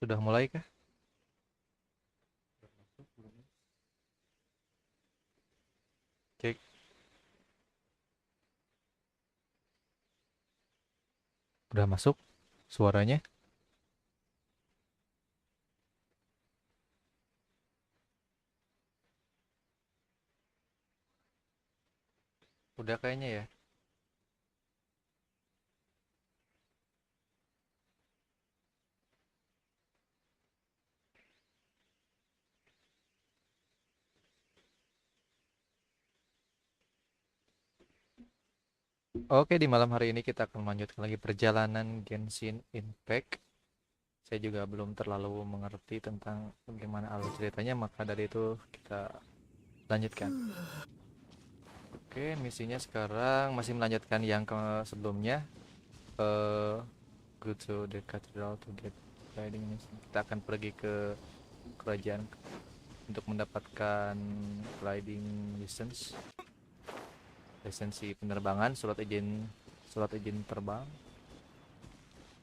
Sudah mulai kah? Cek. Udah masuk suaranya? Udah kayaknya ya. Oke, di malam hari ini kita akan melanjutkan lagi perjalanan Genshin Impact. Saya juga belum terlalu mengerti tentang bagaimana alur ceritanya, maka dari itu kita lanjutkan. Oke, misinya sekarang masih melanjutkan yang ke sebelumnya. Eh, Go to the cathedral to get guiding mission. Kita akan pergi ke kerajaan untuk mendapatkan gliding license, lisensi penerbangan, surat izin terbang.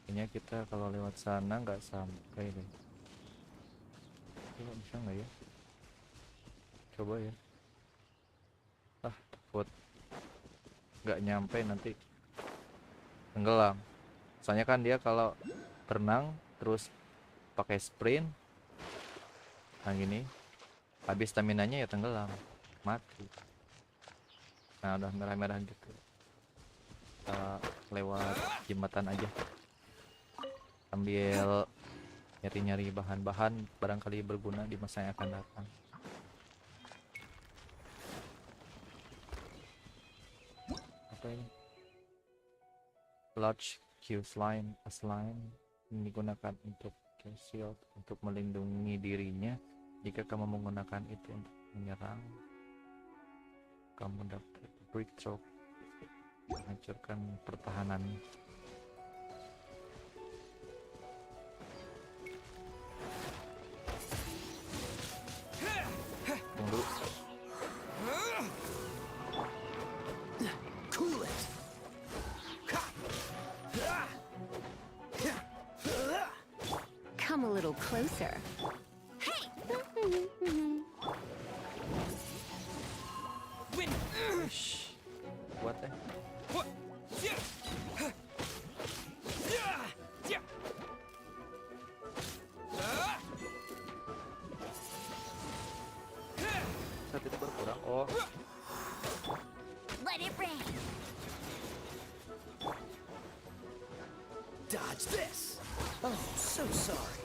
Kayaknya kita kalau lewat sana nggak sampai deh. Coba bisa nggak ya? Coba ya. Ah, takut nggak nyampe nanti tenggelam. Soalnya kan dia kalau berenang terus pakai sprint, nah gini, habis stamina-nya ya tenggelam, mati. Nah udah merah-merah gitu. Kita lewat jembatan aja, sambil nyari-nyari bahan-bahan barangkali berguna di masa yang akan datang. Apa ini? Large Q slime, a slime ini digunakan untuk shield untuk melindungi dirinya. Jika kamu menggunakan itu untuk menyerang, kamu dapat breakthrough, menghancurkan pertahanan. Tunggu. Cool it. Come a little closer. Win. Shh. Buat eh. Saat itu berkurang. Oh, Let it rain. Dodge this. Oh, so sorry.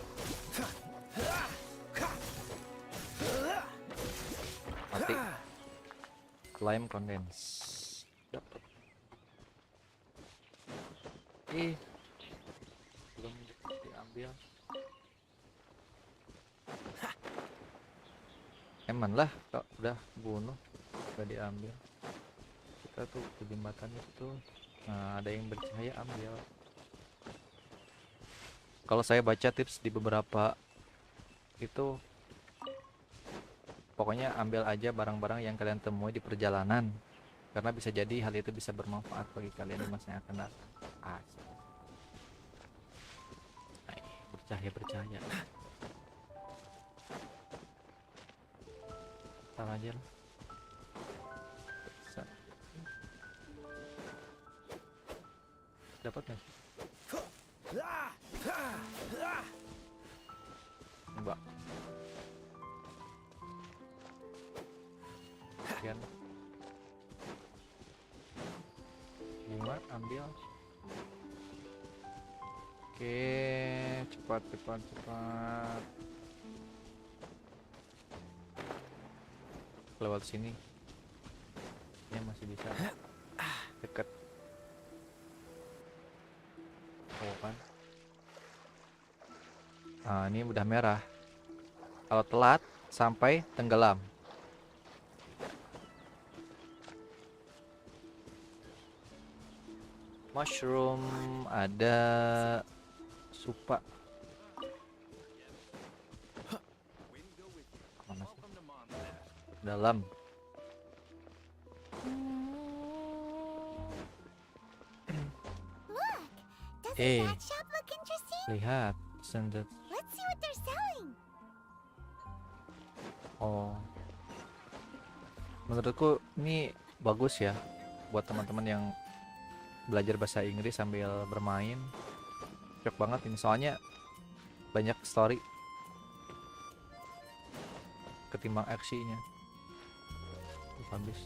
mati. Climb condense. Dapat. Belum diambil. Eman lah, kok udah bunuh, udah diambil. Kita tuh ke jembatan itu, nah ada yang bercahaya, ambil. Kalau saya baca tips di beberapa itu, pokoknya ambil aja barang-barang yang kalian temui di perjalanan, karena bisa jadi hal itu bisa bermanfaat bagi kalian di masa yang akan datang. Asik. Nah, bercahaya bercahaya. Taruh aja lah. Bisa. Dapat nggak sih? Enggak. Sekian. Bunga ambil. Oke, cepat cepat cepat. Lewat sini. Ini masih bisa. Dekat. Oh kan. Nah, ini udah merah. Kalau telat sampai tenggelam. Mushroom ada, supa. Mana sih? Dalam. Look, doesn't Eh, that shop look interesting? lihat. Sendut. Let's see Oh, menurutku ini bagus ya buat teman-teman yang belajar bahasa Inggris sambil bermain. Cocok banget ini soalnya banyak story ketimbang aksinya. Habis.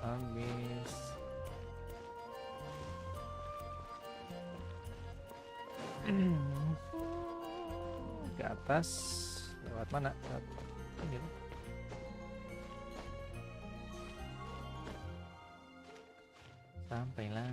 Habis. Ke atas lewat mana? Lewat ini loh. Sampailah.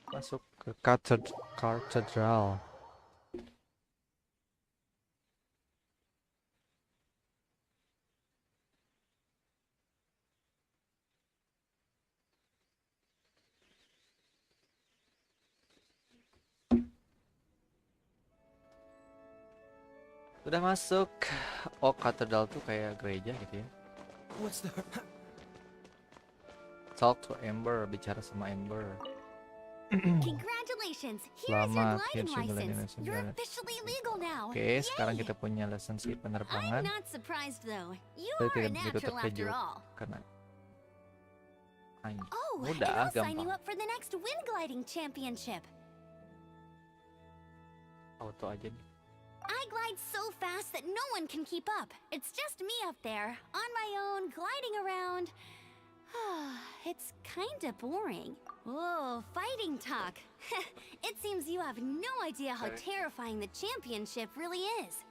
Masuk ke katedral. Udah masuk. Oh, katedral tuh kayak gereja gitu ya. What's the... Talk to Ember, bicara sama Ember. Congratulations! Here is your Selamat, gliding here's your gliding license. license. You're officially legal now. Oke, sekarang Yay! kita punya lisensi I'm penerbangan. not surprised though. You Saya are a tidak begitu natural after terkejut all. karena Oh, and mudah, I'll sign you gampang. up for the next wind gliding championship. Auto aja nih. I glide so fast that no one can keep up. It's just me up there, on my own, gliding around. It's kinda boring. Whoa, fighting talk. It seems you have no idea how terrifying the championship really is.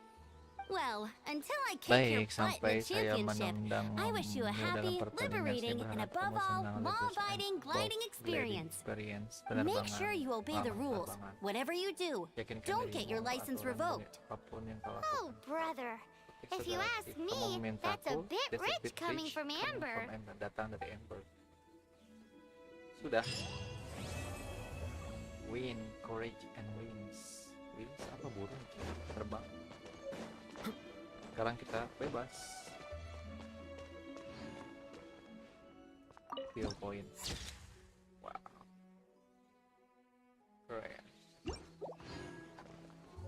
Well, until I kick your Baik, butt in sampai the saya championship, I wish you a menundangmu dalam happy, pertandingan. Saya liberating, and berharap above kamu all, senang, lebih law-abiding senang. gliding Gliding experience. experience, Make penerbangan, sure you obey the pengalaman rules. penerbangan. Whatever you do, Yakinkan don't get dirimu your bahwa license aturan dari revoked. apapun yang kau Oh, lakukan. brother. Ketika If you saudara ask kamu me, memintaku, that's a bit that's a rich bit coming rich from Amber. datang dari Amber. Sudah. Wind, courage, and wings. Wings apa burung? Terbang. Sekarang kita bebas. Feel point. Wow. Keren.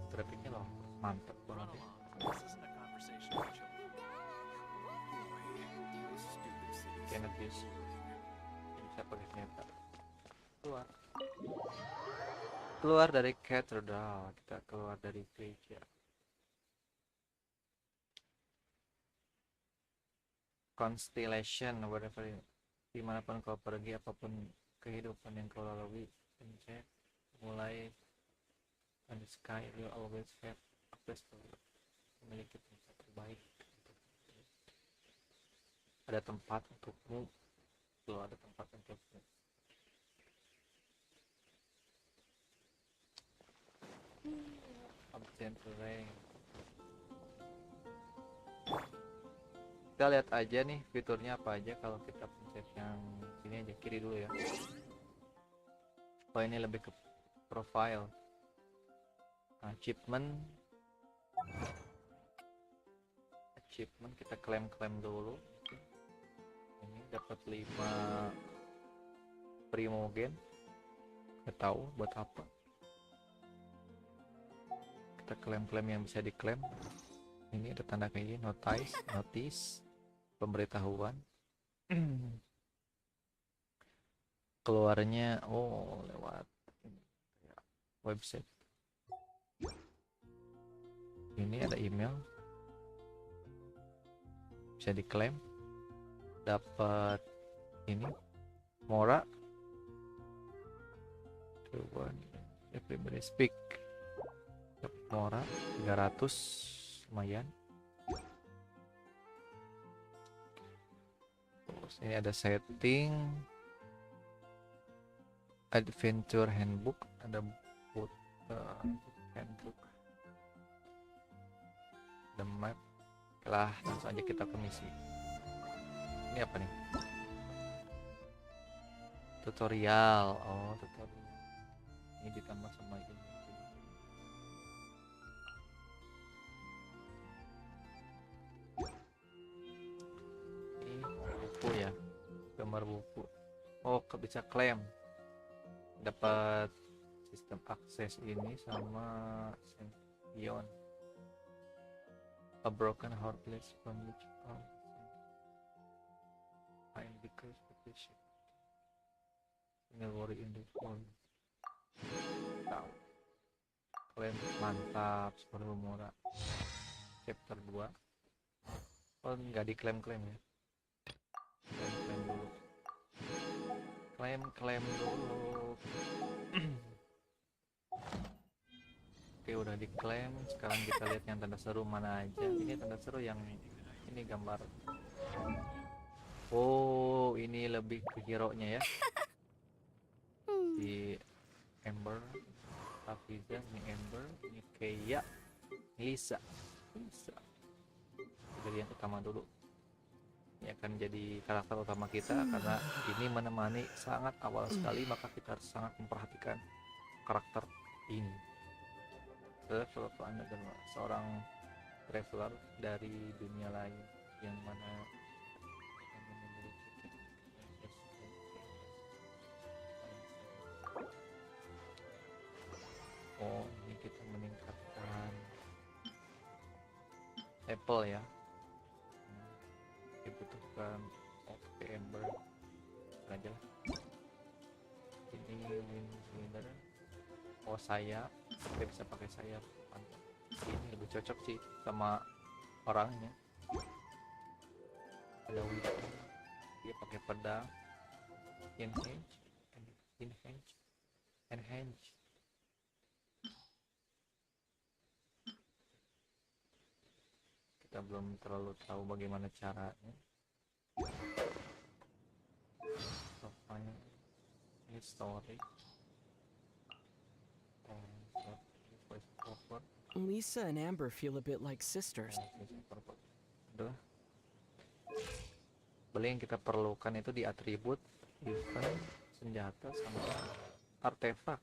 Trafiknya loh, mantep banget ya. This isn't a conversation for children. Stupid city. Can't abuse. Bisa pakai kereta. Keluar. Keluar dari katedral. Kita keluar dari gereja. Constellation, whatever, dimanapun kau pergi, apapun kehidupan yang kau lalui, pencet mulai on the sky, you always have a place to live. Memiliki tempat terbaik. Ada tempat untukmu, lo ada tempat untukmu. Obtain terrain. Kita lihat aja nih fiturnya apa aja kalau kita pencet yang sini aja, kiri dulu ya. Oh, ini lebih ke profile. Achievement kita klaim dulu. Ini dapat 5 primogen. Nggak tahu buat apa. Kita klaim yang bisa diklaim. Ini ada tanda kayak gini, notice, pemberitahuan. Keluarnya lewat website. Ini ada email, bisa diklaim. Dapat ini Mora. Coba everybody speak. Dapat Mora 300, lumayan. Terus ini ada setting, adventure handbook, ada book handbook, the map. Lah, langsung aja kita ke misi. Ini apa nih? tutorial. Oh, tutorial. Ini ditambah sama ini. Ini buku ya, gambar buku. Oh, bisa klaim. Dapat sistem akses ini sama Symbion. A broken heart place from which find because petition. Worry in the phone. Tahu. Klaim mantap, super murah. Chapter 2. Oh, nggak diklaim-klaim ya. Klaim dulu. Klaim dulu. Oke, udah diklaim. Sekarang kita lihat yang tanda seru mana aja. Ini tanda seru yang ini gambar. Oh, ini lebih ke hero-nya ya. Di Ember, Lafiza, ini Ember, ini kayak Lisa. Jadi yang utama dulu. Ini akan jadi karakter utama kita karena ini menemani sangat awal sekali, maka kita harus sangat memperhatikan karakter ini. Travel to another, seorang traveler dari dunia lain yang mana oh, ini kita meningkatkan level ya. Dibutuhkan oke Ember aja lah. Ini winner. Oh, sayap, kita bisa pakai sayap. Mantap. Ini lebih cocok sih sama orangnya. Ada winner, dia pakai pedang. Enhance. Kita belum terlalu tahu bagaimana caranya. Ini story. Lisa and Amber feel a bit like sisters. Udah. Beli yang kita perlukan itu di atribut, event, senjata, sama artefak.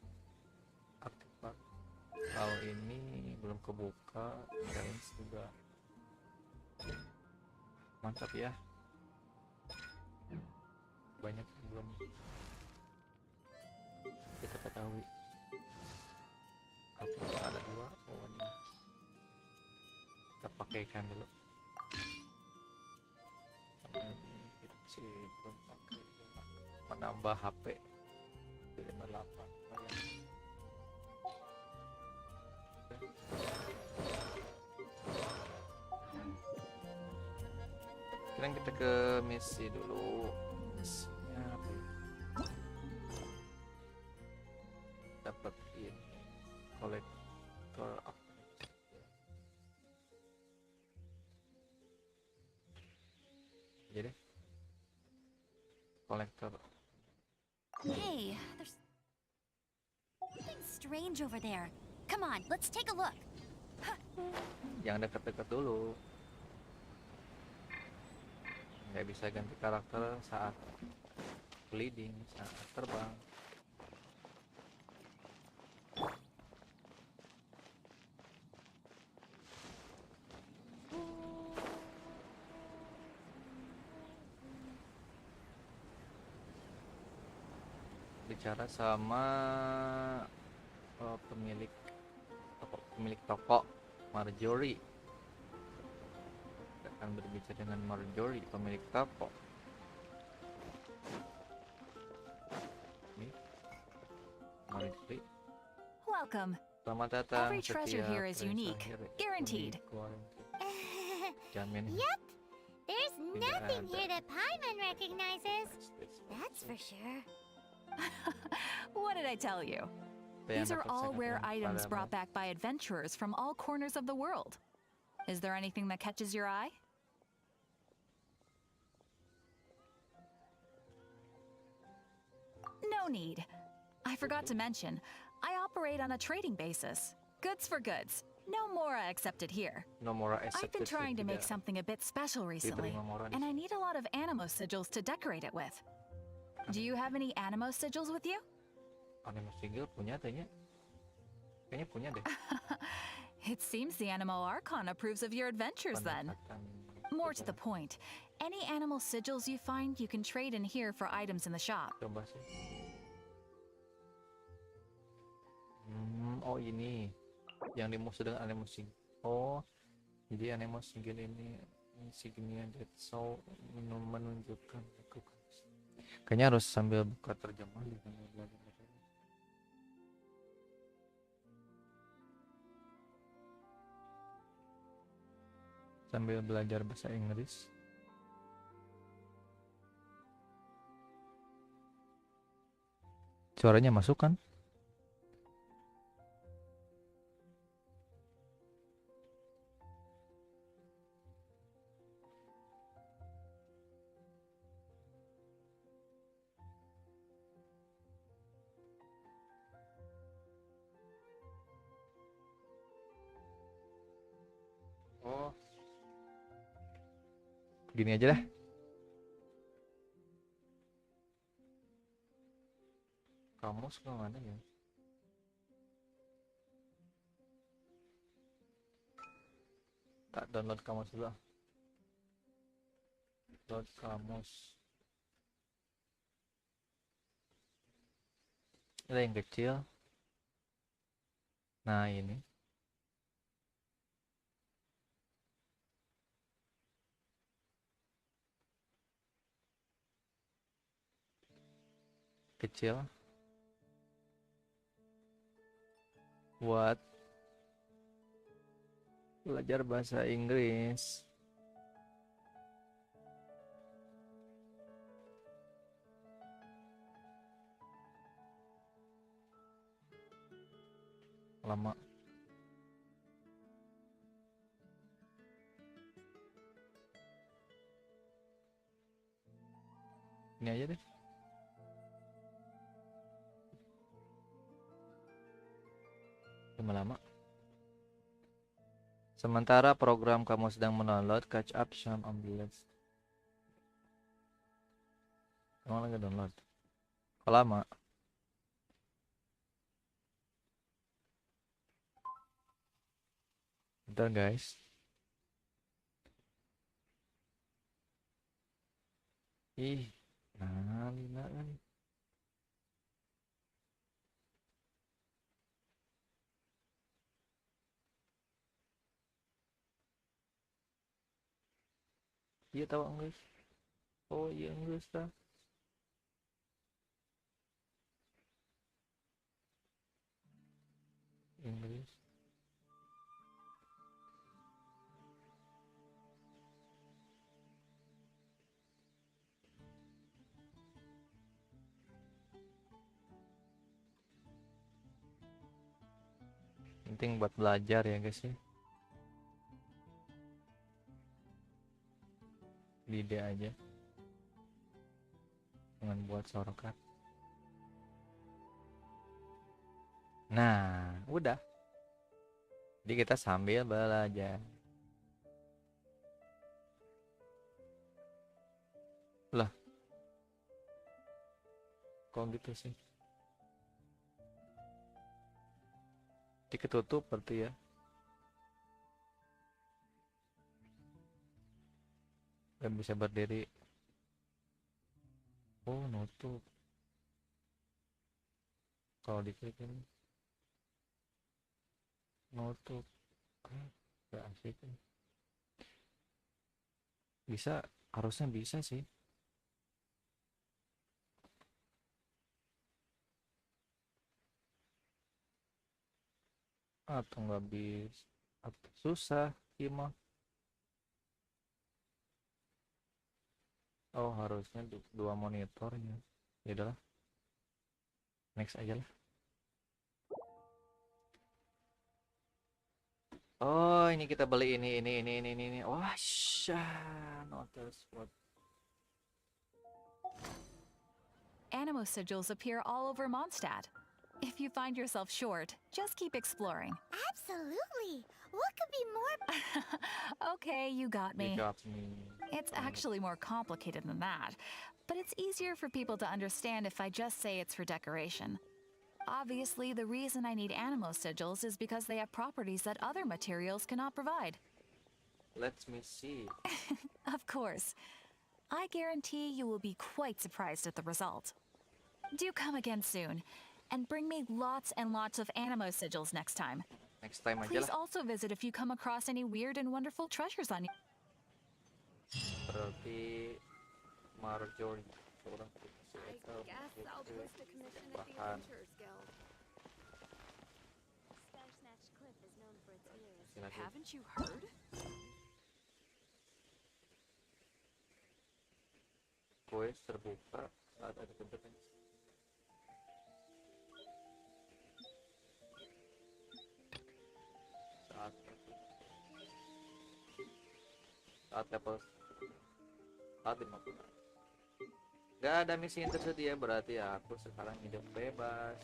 Kalau ini belum kebuka, challenge juga. Mantap ya. Banyak yang belum kita ketahui. Apa ada 2? Oh, ini kita pakaikan dulu. Karena ini kita sih belum pakai. Menambah HP 58. Sekarang kita ke misi dulu. Misinya apa ya? Dapat ini kolektor jadi kolektor. Hey, there's something strange over there. Come on, let's take a look. Jangan dekat-dekat dulu. Nggak bisa ganti karakter saat gliding, saat terbang. Bicara sama pemilik toko Marjorie. Kita akan berbicara dengan Marjorie, pemilik toko. Ini Marjorie. Welcome. Selamat datang. Every treasure setiap here is unique, treasure guaranteed. Jamin. Yep, there's nothing ada. here that Paimon recognizes. That's for sure. What did I tell you? These are all rare items brought back by adventurers from all corners of the world. Is there anything that catches your eye? No need. I forgot to mention, I operate on a trading basis. Goods for goods. No Mora accepted here. No more I've been trying to make something a bit special recently, and I need a lot of animo sigils to decorate it with. Do you have any animo sigils with you? Animo sigil punya tanya. Kayaknya punya deh. It seems the Animo Archon approves of your adventures then. More to the point, any animal sigils you find you can trade in here for items in the shop. Coba sih. Oh ini yang dimaksud dengan animo sigil. Oh, jadi animo sigil ini insignia that so menunjukkan. Kayaknya harus sambil buka terjemah di belajar. Sambil belajar bahasa Inggris. Suaranya masuk kan? Oh. Gini aja dah. Kamu suka mana ya? Tak download kamus dulu. Download kamus. Ada yang kecil. Nah ini. Kecil. Buat belajar bahasa Inggris. Lama. Ini aja deh. Lama-lama. Sementara program kamu sedang mendownload, catch up some ambulance. Kamu lagi download. Kok lama? Bentar guys. Ih, nah, kan. Iya tahu Inggris. Oh iya Inggris dah. Inggris. Penting buat belajar ya guys ya. Ide aja. Jangan buat sorokan. Nah, udah. Jadi kita sambil belajar. Lah. Kok gitu sih? Diketutup berarti ya. Gak bisa berdiri. Oh, nutup. Kalau diklik ini nutup. Gak asik. Bisa, harusnya bisa sih. Atau nggak bisa, atau susah gimana? Oh harusnya dua monitornya. Ya udahlah, next aja lah. Oh ini kita beli ini. Wah notice what. Animo sigils appear all over Mondstadt. If you find yourself short, just keep exploring. Absolutely. What could be more? Okay, you got me. You got me. It's actually more complicated than that. but it's easier for people to understand if I just say it's for decoration. Obviously, the reason I need animo sigils is because they have properties that other materials cannot provide. Let me see. Of course. I guarantee you will be quite surprised at the result. Do come again soon, and bring me lots and lots of animo sigils next time. Next time aja Please lah. also visit if you come across any weird and wonderful treasures on you. Berarti Marjorie seorang I guess I'll post a commission at the bahan. Adventurers Guild. Snatch Cliff is known for its ears. Silahkan. Haven't you heard? Quest terbuka saat ada kebetulan. Saat level saat 50. Gak ada misi yang tersedia, berarti aku sekarang hidup bebas.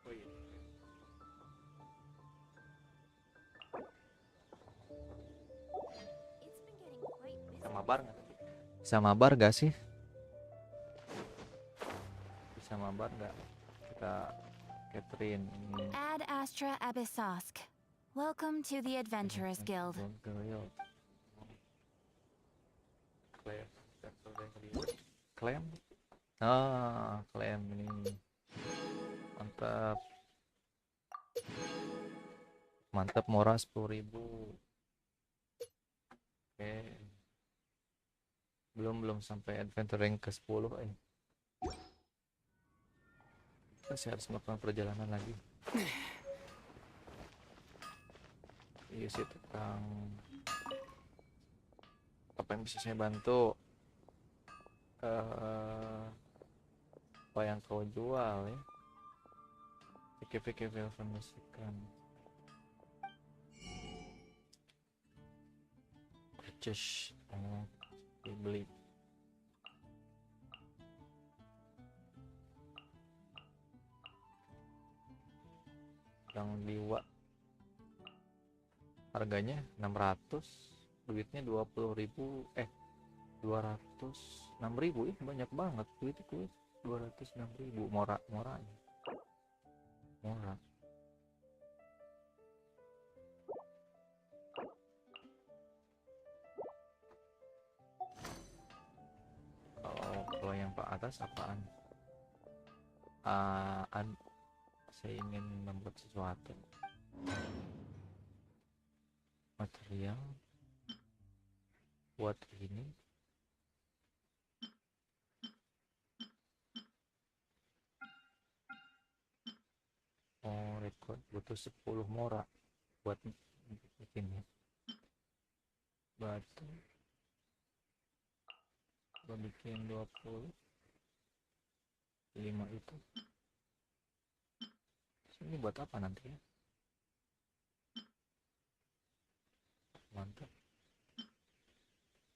Oh iya. It's been getting quite busy. Bisa mabar nggak? Bisa mabar gak sih? Bisa mabar nggak? Kita Catherine ini. Ad Astra Abyssosk. Welcome to the Adventurers Guild. Klaim. Ah, klaim ini. Mantap. Mantap, murah 10.000. Oke. Belum sampai adventure rank ke 10 ini. Saya harus melakukan perjalanan lagi. Iya sih tukang. Apa yang bisa saya bantu? Apa yang kau jual ya? Fikir informasikan. Purchase. Beli. Yang liwa. Harganya 600, duitnya 20.000, 206.000 ya, banyak banget duit itu. 206.000 moranya. Murah. Kalau yang pak atas apaan? Saya ingin membuat sesuatu. Material buat ini. Oh, record butuh 10 mora buat bikinnya. Batu gua bikin 20, 5 itu. Ini buat apa nanti ya? Mantap.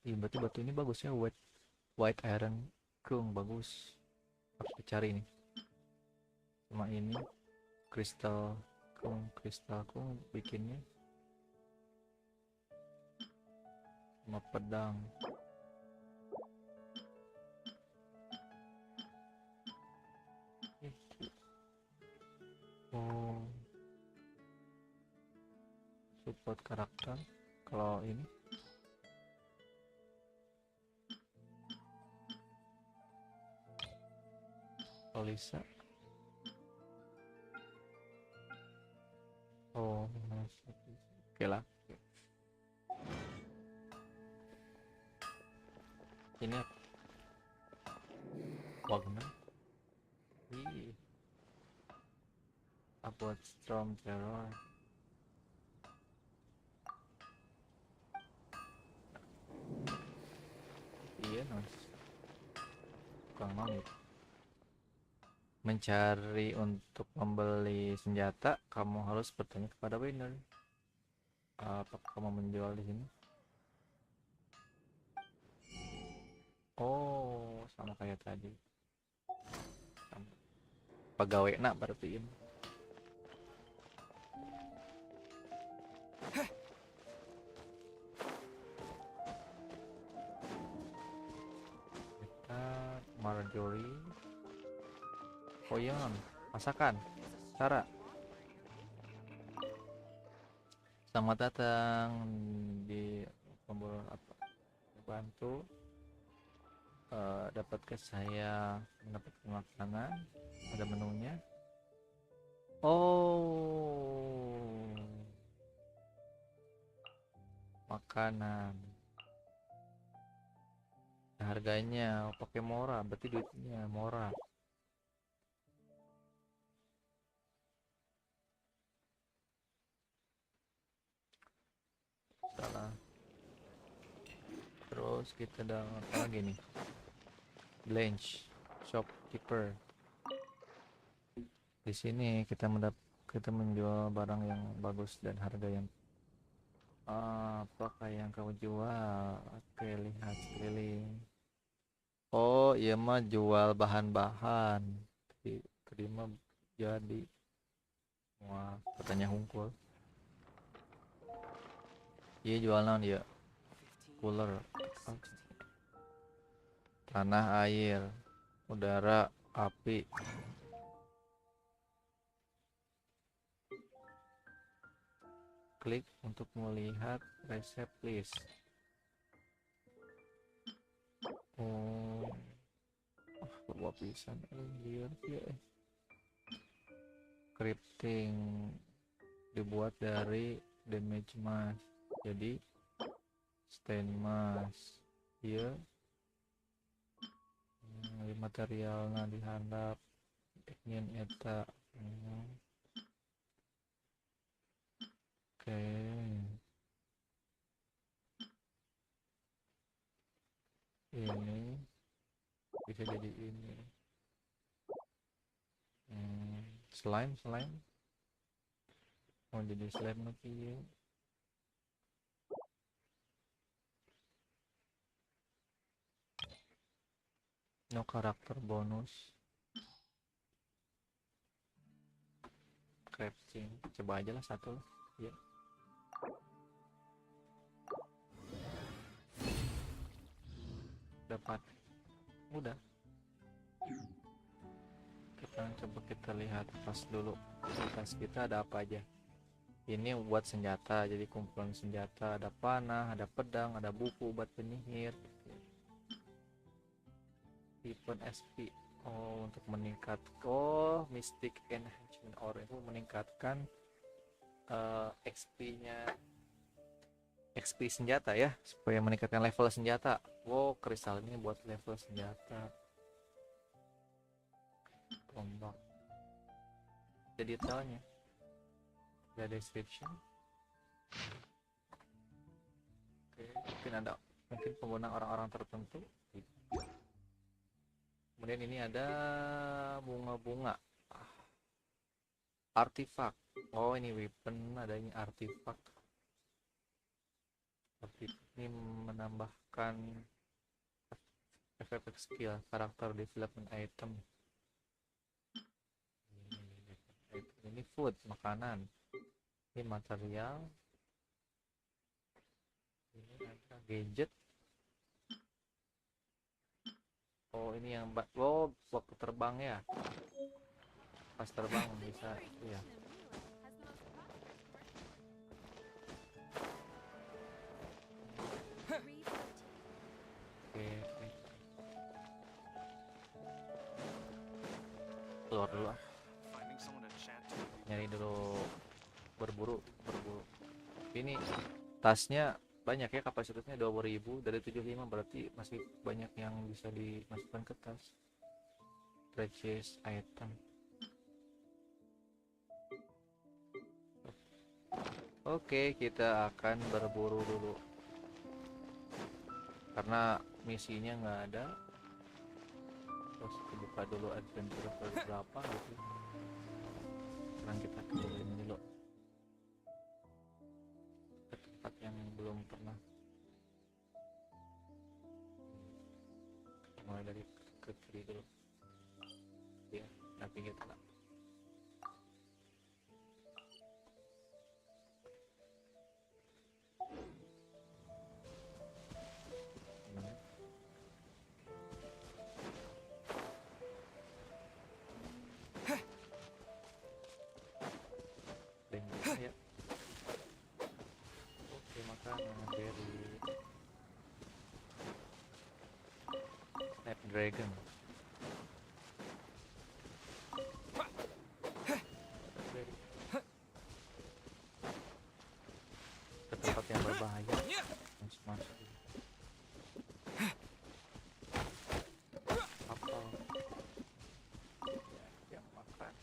Iya, berarti batu ini bagus ya, white iron kung bagus. Harus dicari nih. Sama ini kristal kung bikinnya. Sama pedang. Oh, support karakter. Kalau ini Lisa. Oh, oke lah. Ini apa? Wagner. Ih. About Storm Terror. Iya, tukang mamit. Mencari untuk membeli senjata, kamu harus bertanya kepada vendor. Apakah kamu menjual di sini? Oh, sama kayak tadi. Pegawai nak berarti ini. Marjorie. Oh iya, masakan. Cara. Selamat datang di pemburu apa? Bantu dapatkah saya mendapatkan makanan? Ada menunya. Oh, makanan. Harganya pakai mora, berarti duitnya mora. Salah. Terus kita ada apa lagi nih? Blanche, shopkeeper. Di sini kita menjual barang yang bagus dan harga yang apakah yang kamu jual? Oke, lihat sekeliling. Oh, iya mah jual bahan-bahan. Terima jadi. Wah, katanya hungkul. Iya jual naon ya? Cooler. Tanah, air, udara, api. Klik untuk melihat resep list. Oh, bawa pisan. Liar ya. Scripting dibuat dari damage mask. Jadi stain mask. Iya. Materialnya dihandap. Ingin eta. Oke. Ini bisa jadi ini. Slime mau jadi slime nanti ya. No karakter bonus. Crafting coba aja lah satu lah ya. Dapat udah, kita lihat tas dulu. Tas kita ada apa aja. Ini buat senjata, jadi kumpulan senjata. Ada panah, ada pedang, ada buku buat penyihir. Event SP. Oh, untuk meningkat. Oh, Mystic Enhancement Ore itu meningkatkan XP senjata ya, supaya meningkatkan level senjata. Wow, kristal ini buat level senjata. Tombak. Jadi detailnya. Ada description. Oke, mungkin pengguna orang-orang tertentu. Kemudian ini ada bunga-bunga. Artifak. Oh, ini weapon, ada ini artifak. Ini menambahkan efek skill, karakter development item. Ini food, makanan. Ini material. Ini ada gadget. Oh, ini yang waktu terbang ya. Pas terbang bisa ya. Oke. Keluar dulu ah. Nyari dulu berburu. Ini tasnya banyak ya, kapasitasnya 20.000 dari 75, berarti masih banyak yang bisa dimasukkan ke tas. Purchase item. Oke, kita akan berburu dulu karena misinya nggak ada. Terus buka dulu adventure berapa gitu. Sekarang kita ke ini dulu, ke tempat yang belum pernah. Mulai dari ke kiri dulu ya, nanti kita lah. Dragon. Ke tempat yang berbahaya. Masuk masuk. Kapal. Yang makan.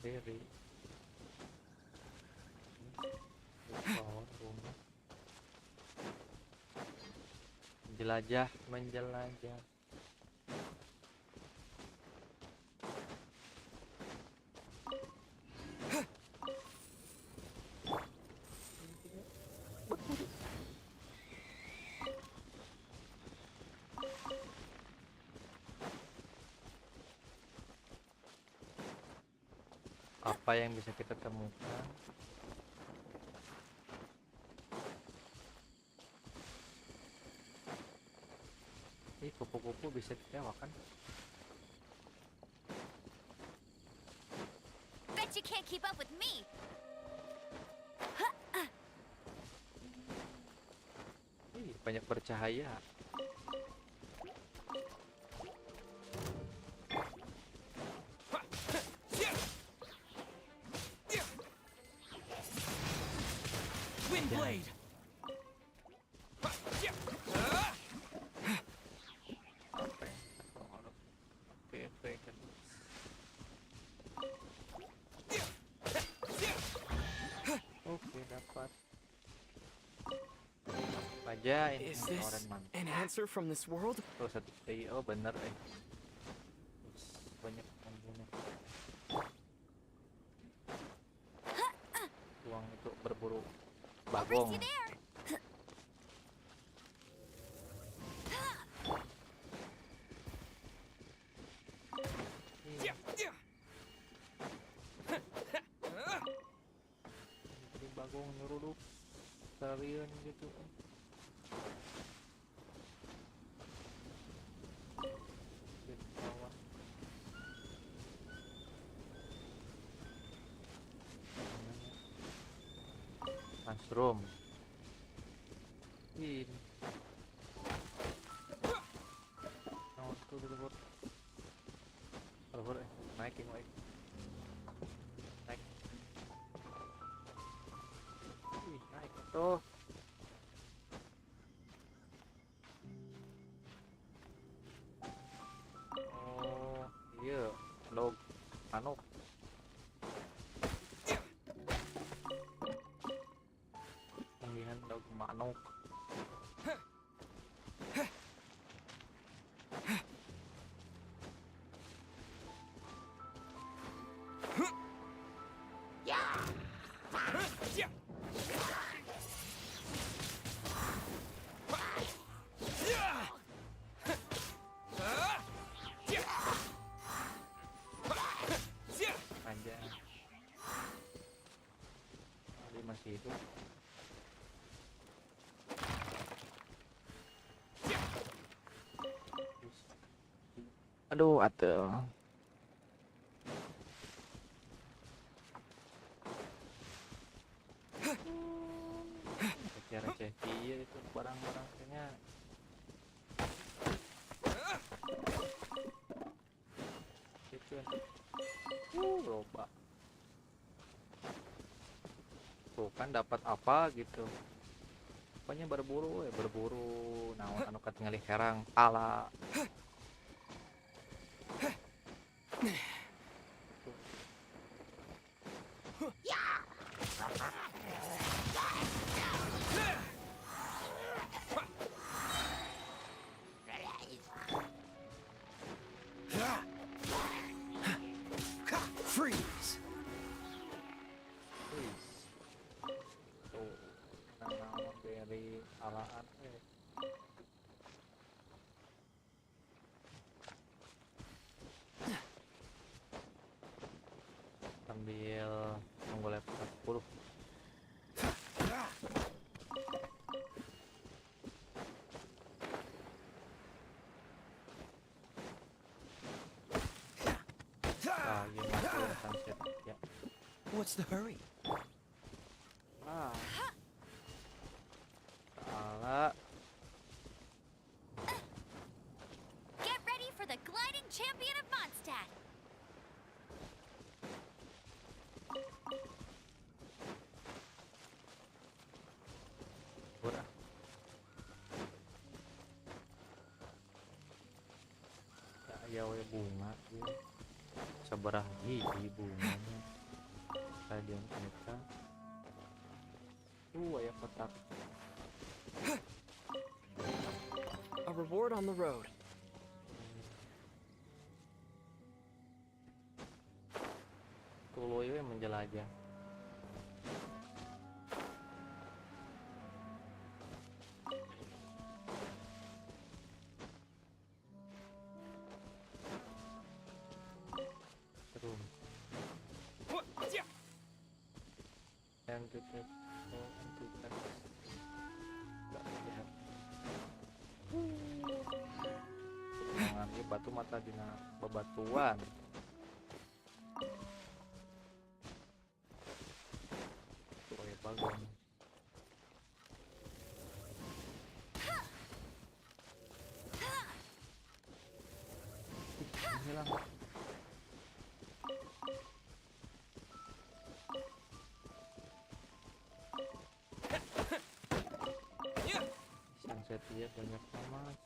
Berry. Bawah rumah. Menjelajah, menjelajah. Apa yang bisa kita temukan? Ih, kupu-kupu bisa ditewakan. Bet you can't keep up with me. Ih, banyak bercahaya. Windblade. Apa ya? PV kan. Oke, dapat. Aja ini Is this orang man. an answer from this world? Oh, satu oh bener banyak membunuh. Uang itu berburu bagong. Race you there. Jadi bagong nyeruduk sekalian gitu. Di bawah. Mushroom. Ini. Nah, tuh dulu. Naikin naik. Naik. Ih, naik tuh. Oh, iya. Log manuk. Pemilihan log manuk. Aja. Dia masih hidup. Aduh, atuh. Receh-receh dia itu barang-barang kayaknya. Itu ya. Loba. Tuh kan dapat apa gitu. Pokoknya berburu naon anu katingali herang pala. Freeze. Wih. Tuh, naon dari alaan sambil nunggu level 10. Lagi masuk sunset ya. What's the hurry? Ah. Salah. bunga ya. Sabarah hiji bunganya. Radian eta. Aya kotak. A reward on the road. Tuloy yang menjelajah. Seru. Entitas. Nggak lihat. Mengambil batu mata dina bebatuan. Tuh bagus. Hilang. Sunset dia banyak amat.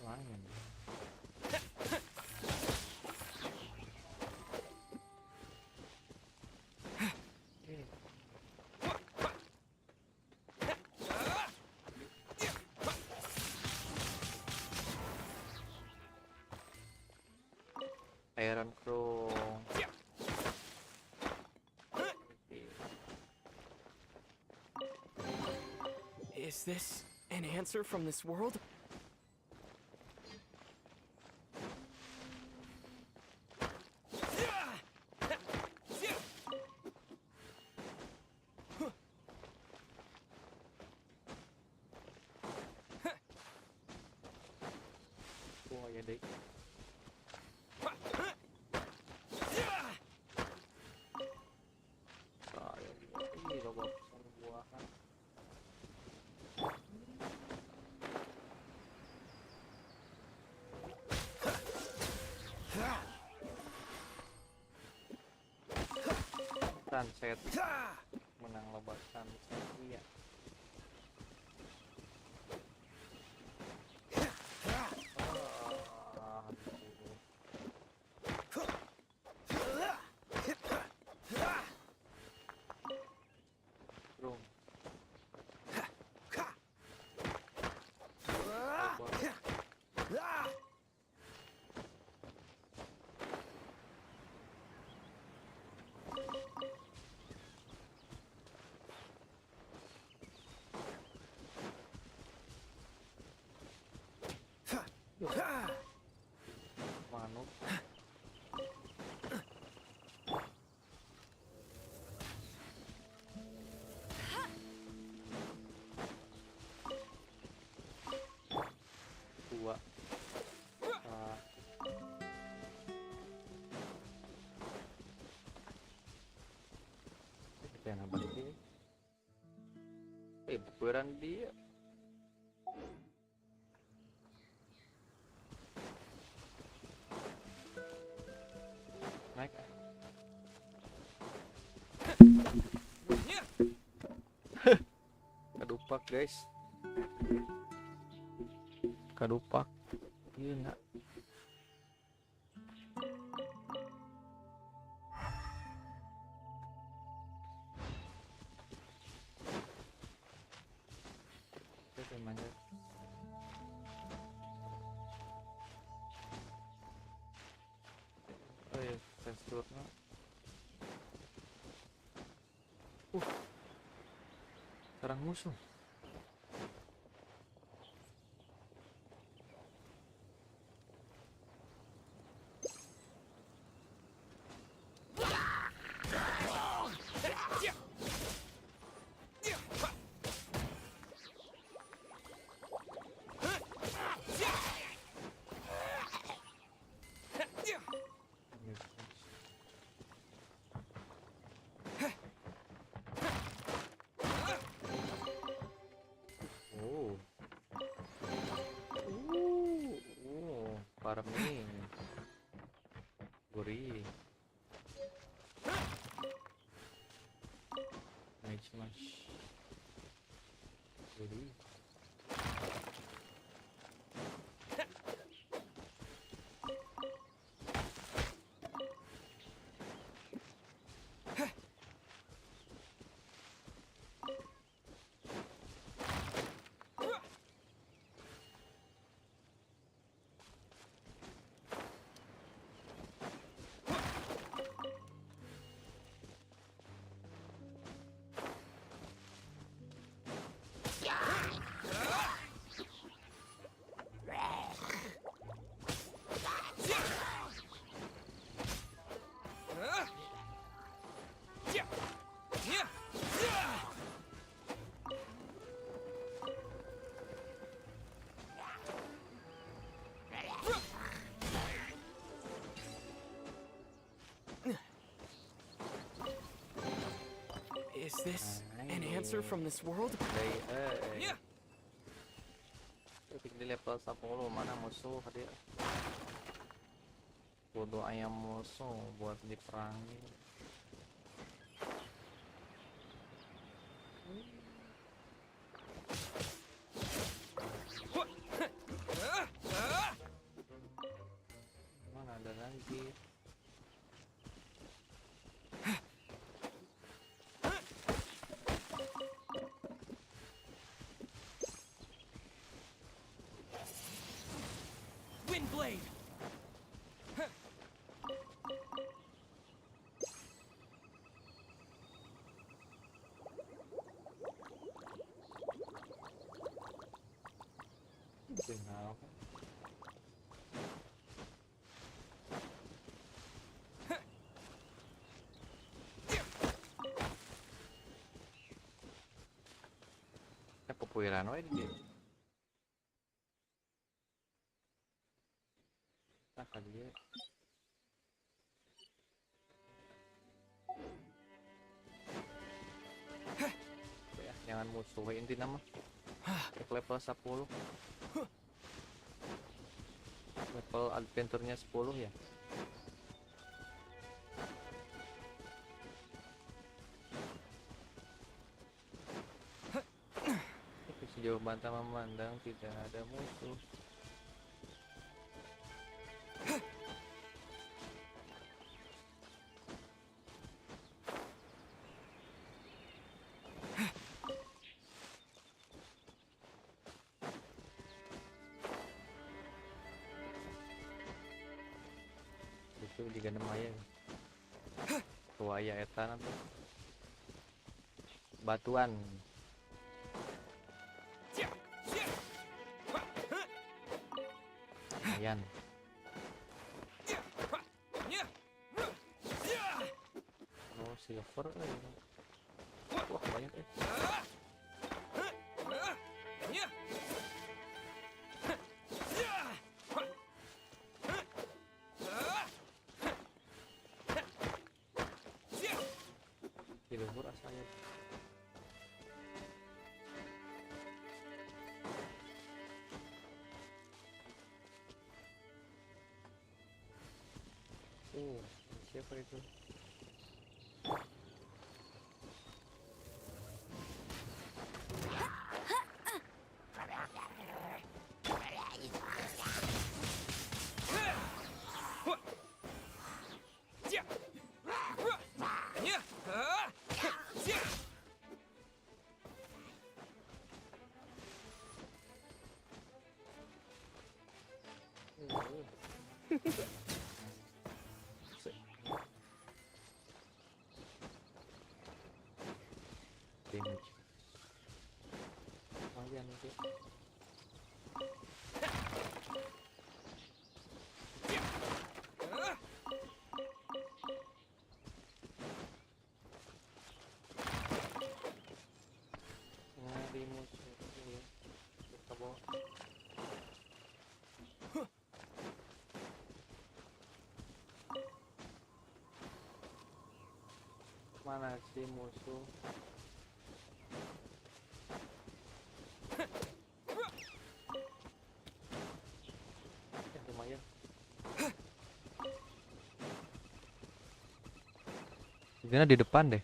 Lain. Iron Crow. Is this an answer from this world? Oh ya deh. Ini robot buahan. Sunset menang lomba sunset iya. Bro. Manuk. Dua. Yang apa sih? Bukuran dia. Naik. Kadupak guys. Kadupak. Iya nak. Oke, manjat. Oh iya, teksturnya. Serang musuh. Oh. Farming. Gurih. Nice. smash. Jadi Is this an answer from this world? play ketik di level 10 mana musuh dia. Kudu ayam musuh buat diperangi. Mana ada lagi? Windblade! Kenapa? Kepuiran wae dia. Apa dia? Ya, jangan musuh inti nama. Level 10. Level adventure-nya 10 ya. Sejauh mata memandang tidak ada musuh. Itu juga namanya tuaya etan atau batuan. Ayan. Oh, silver. Wah, banyak silver asalnya. Siapa itu? Damage. Lumayan itu. Nyari musuh ya. Kita bawa. Mana sih musuh? Lumayan. Sebenarnya di depan deh.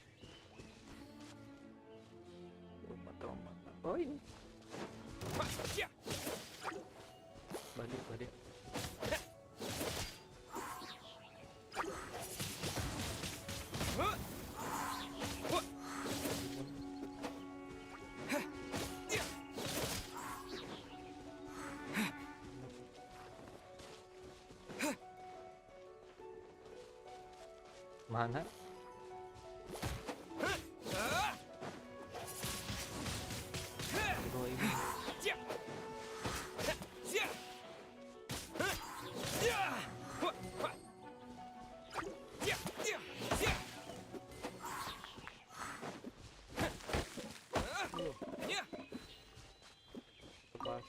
Mana? Aduh, ini. Lepas.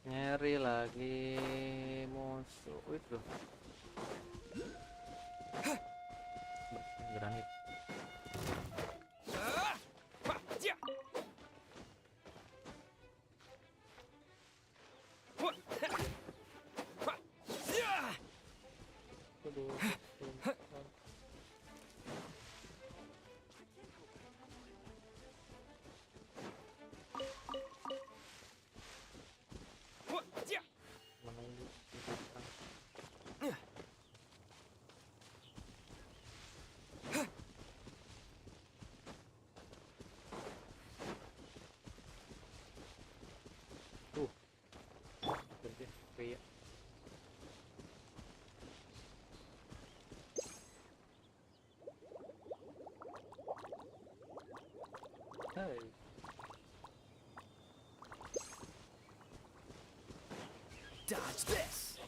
Nyari lagi musuh itu. Granit. Pria. Hai. Dodge this.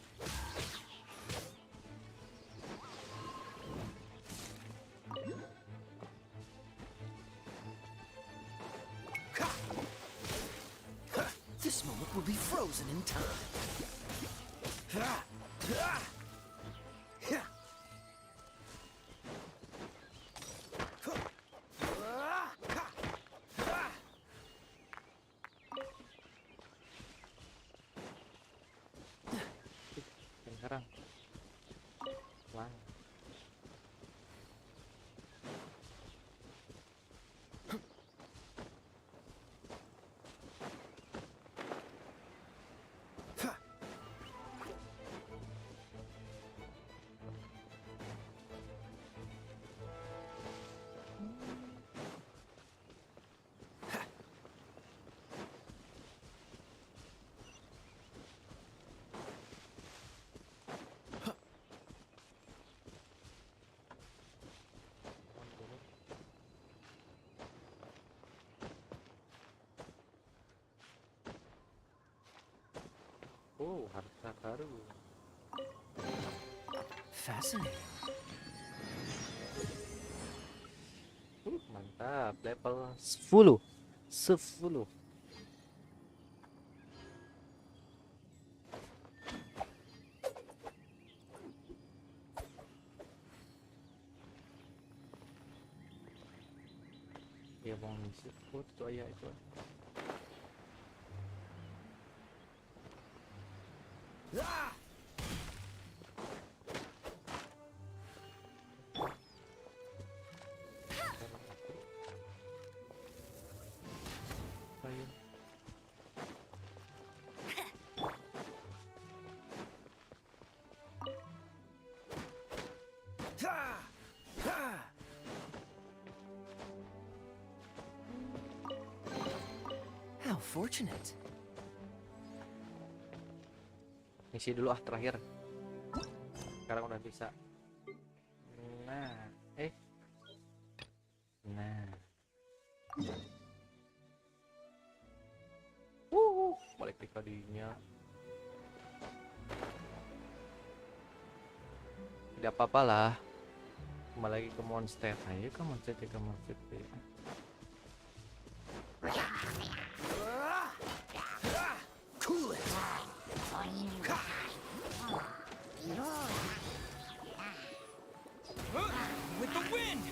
This moment will be frozen in time. Sekarang. Wah. Oh, harta karun. Fascinating. Mantap, level 10. 10. Ya mau ngisi food tuh ayah itu. Ayo. How fortunate. Isi dulu terakhir. Sekarang udah bisa. Nah, nah. Balik di kadinya. Tidak apa-apa lah. Kembali lagi ke monster. Ayo ke monster, ke monster. Cool it. With the wind.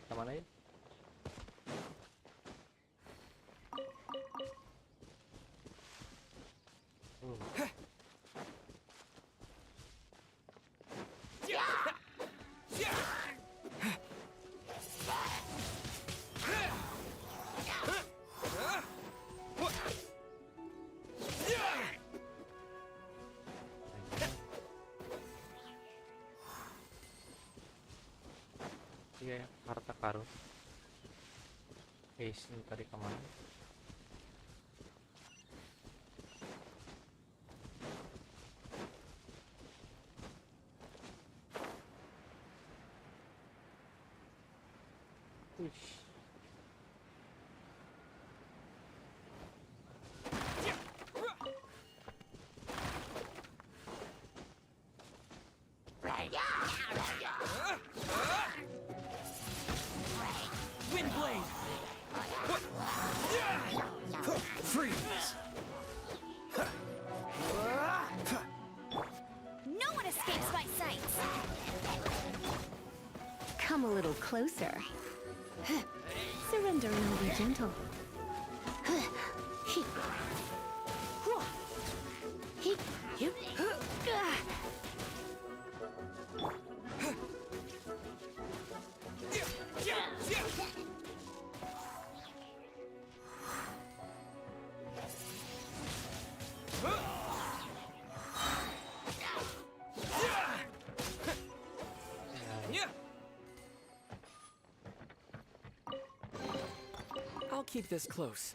Kemana ya? harta karun. Ini tadi kemana? Wih. Wind blade. Freeze. No one escapes my sights. Come a little closer. Surrender and I'll be gentle. I'll keep this close.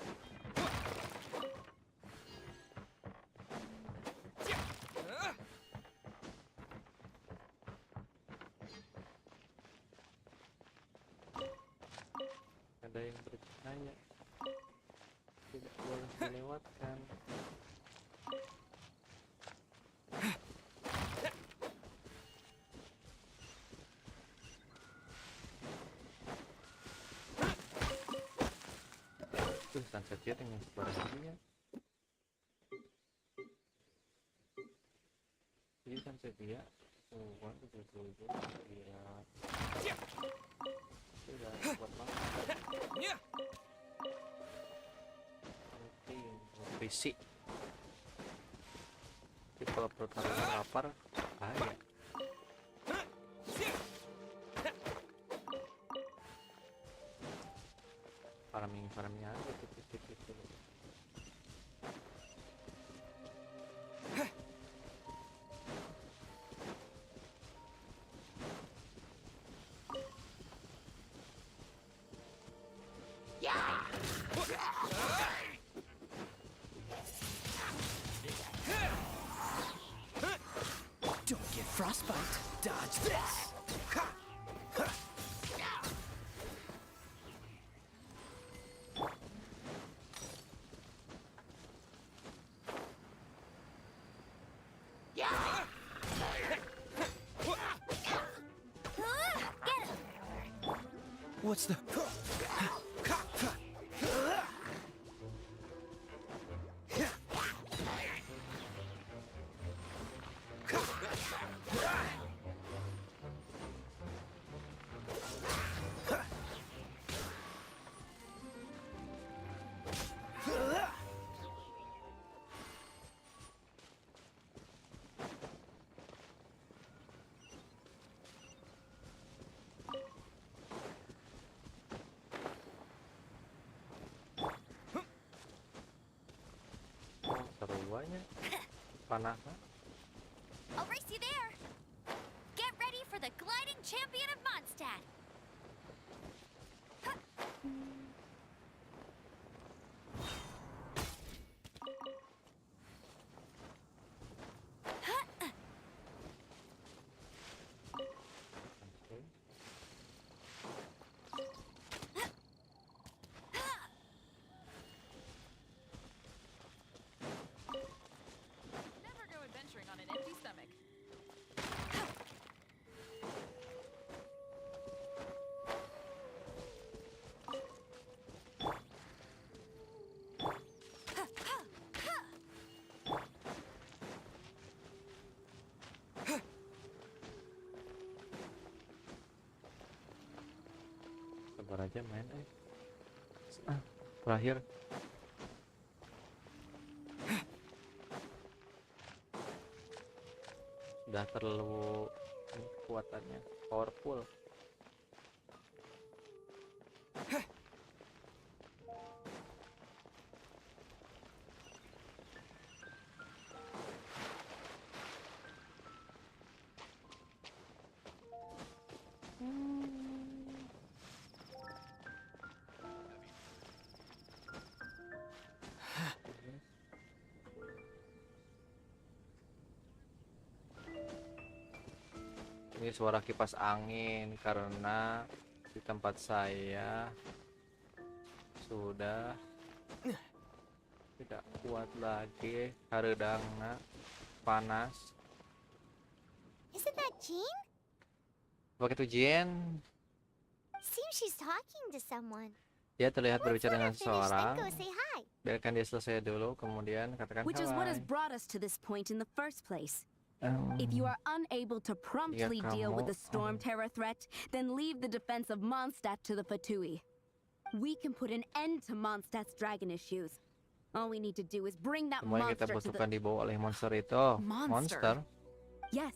Ada yang bercahaya, tidak boleh dilewatkan. Tuh sunset dia dengan suaranya. Jadi sunset dia, dia sudah kuat banget. Fisik. Jadi kalau perut kalian lapar, bahaya. Farming aja gitu. Don't get frostbite. Dodge this. What's the... Seruannya panah. I'll race you there. Get ready for the gliding champion of Mondstadt. Never go adventuring on an empty stomach. Sabar aja main terakhir. Sudah terlalu kekuatannya powerful. Ini suara kipas angin karena di tempat saya sudah tidak kuat lagi hareudangna panas. Isn't that Jean? Apa itu Jen? Seems she's talking to someone. Dia terlihat Let's berbicara let her dengan finish, then seseorang. go say hi. Biarkan dia selesai dulu, kemudian katakan Which is what has hai. brought us to this point in the first place. If you are unable to promptly deal with the storm terror threat, then leave the defense of Mondstadt to the Fatui. We can put an end to Mondstadt's dragon issues. All we need to do is bring that Semua yang kita monster to butuhkan the... dibawa oleh monster itu. Monster? Yes.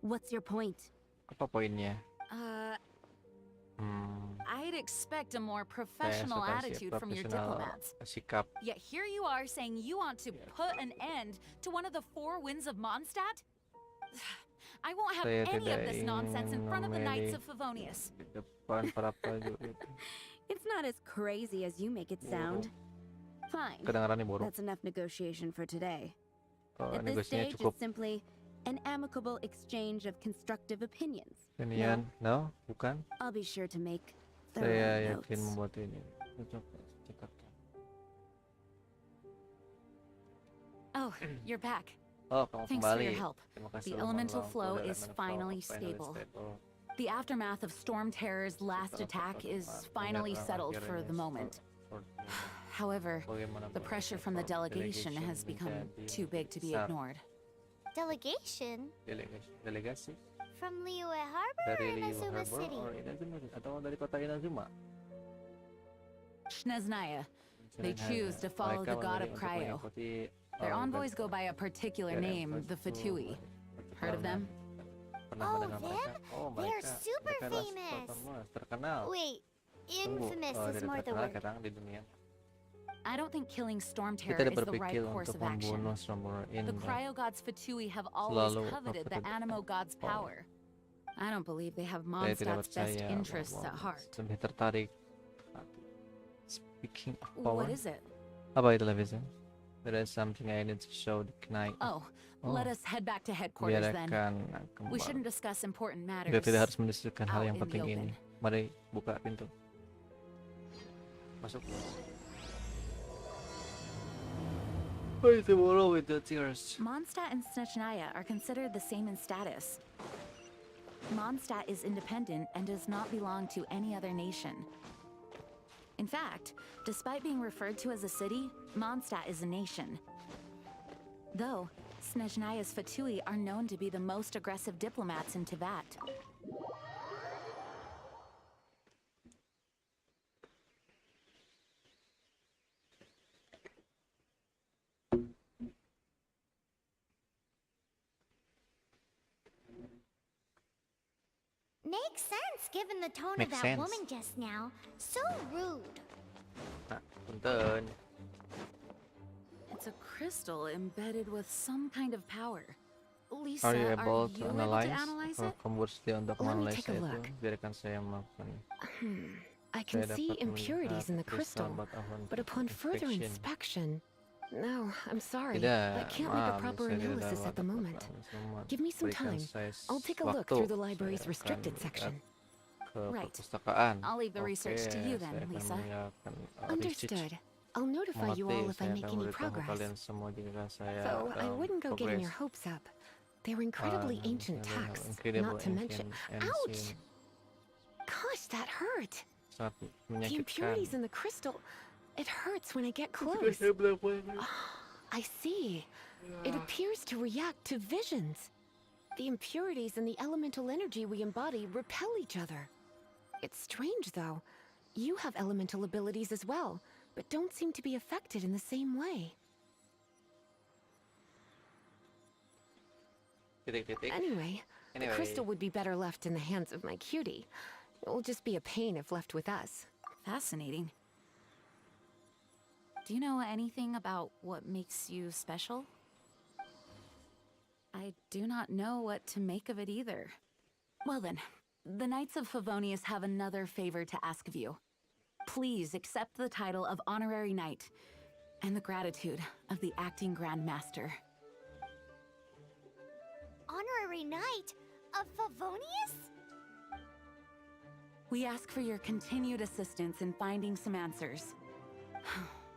What's your point? Apa poinnya? I'd expect a more Saya professional suka si attitude from your profesional diplomats. sikap. Yet here you are saying you want to put an end to one of the four winds of Mondstadt? I won't have Saya any of tidak this nonsense in ingin front of the Knights memilih of Favonius. di depan para prajurit. It's not as crazy as you make it sound. Fine. Kedengarannya buruk. That's enough negotiation for today. Oh, At this negosiasinya stage, cukup. it's simply an amicable exchange of constructive opinions. Inian, no, bukan. I'll be sure to make Saya thorough yakin notes. membuat ini. Coba catatkan. Oh, you're back. Oh, kamu Thanks for kembali. your help. Terima kasih The telah elemental menolongku. flow The is elemental finally flow stable. stable. The aftermath of Storm Terror's last attack is finally settled for the moment. However, the pressure from the delegation has become too big to be ignored. Delegation? Delegasi From Liyue Harbor dari or Liyue Inazuma Harbor City? or Inazuma atau dari kota Inazuma. Shneznaya. They choose to follow the god of Cryo. Their envoys go by a particular name, the Fatui. Heard of them? Oh, them? They're super famous. Terkenal. Wait, Tunggu, infamous is tidak more the terkenal word. kadang di dunia. I don't think killing Storm Kita Terror tidak is the right berpikir course untuk of action. membunuh Stormborn The ini. Cryo God's Fatui have always Selalu coveted the coveted. Animo God's Oh. power. I don't believe they have Saya tidak Mondstadt's best percaya interests bahwa at heart. lebih tertarik. Speaking of power, What is it? apa itu Lafiza? There is something I need to show the knight. Oh, let us head back to headquarters then. Biarkan We kembali. shouldn't discuss important Biar matters. tidak harus mendiskusikan hal out yang in the penting ini. open. Mari buka pintu. Masuk. Why tomorrow with the tears? Mondstadt and Snezhnaya are considered the same in status. Mondstadt is independent and does not belong to any other nation. In fact, despite being referred to as a city, Mondstadt is a nation. Though, Snezhnaya's Fatui are known to be the most aggressive diplomats in Teyvat. Makes sense given the tone Makes of that sense. woman just now. So rude. Nah, punten. It's a crystal embedded with some kind of power. Lisa, Are you able to analyze? analyze it? Kamu bersedia untuk Let me menganalisa take a itu? look. Biarkan saya melakukan. I can Saya see dapat impurities in the melihat kristal, crystal, but upon further inspection... No, I'm sorry. Tidak, I can't make a maaf, proper saya tidak analysis at the dapat moment. semua. Give me some Berikan time. saya I'll take a look waktu. through the library's Saya restricted akan section. lihat ke Right. perpustakaan. I'll leave the research to you then, saya akan Lisa. menyiapkan, research. Understood. I'll notify you all if I Saya make akan any memberitahu progress. kalian semua jika saya Though I wouldn't go getting your progress. hopes up. They're incredibly ancient They have texts, incredible not to mention... ancient Ouch! ancient- Gosh, that hurt! sangat The menyakitkan. impurities in the crystal... It hurts when I get close. I see. It appears to react to visions. The impurities and the elemental energy we embody repel each other. It's strange, though. You have elemental abilities as well, but don't seem to be affected in the same way. Titik-titik. Anyway, the Anyway. crystal would be better left in the hands of my cutie. It will just be a pain if left with us. Fascinating. Do you know anything about what makes you special? I do not know what to make of it either. Well then, the Knights of Favonius have another favor to ask of you. Please accept the title of Honorary Knight and the gratitude of the Acting Grand Master. Honorary Knight? Of Favonius? We ask for your continued assistance in finding some answers.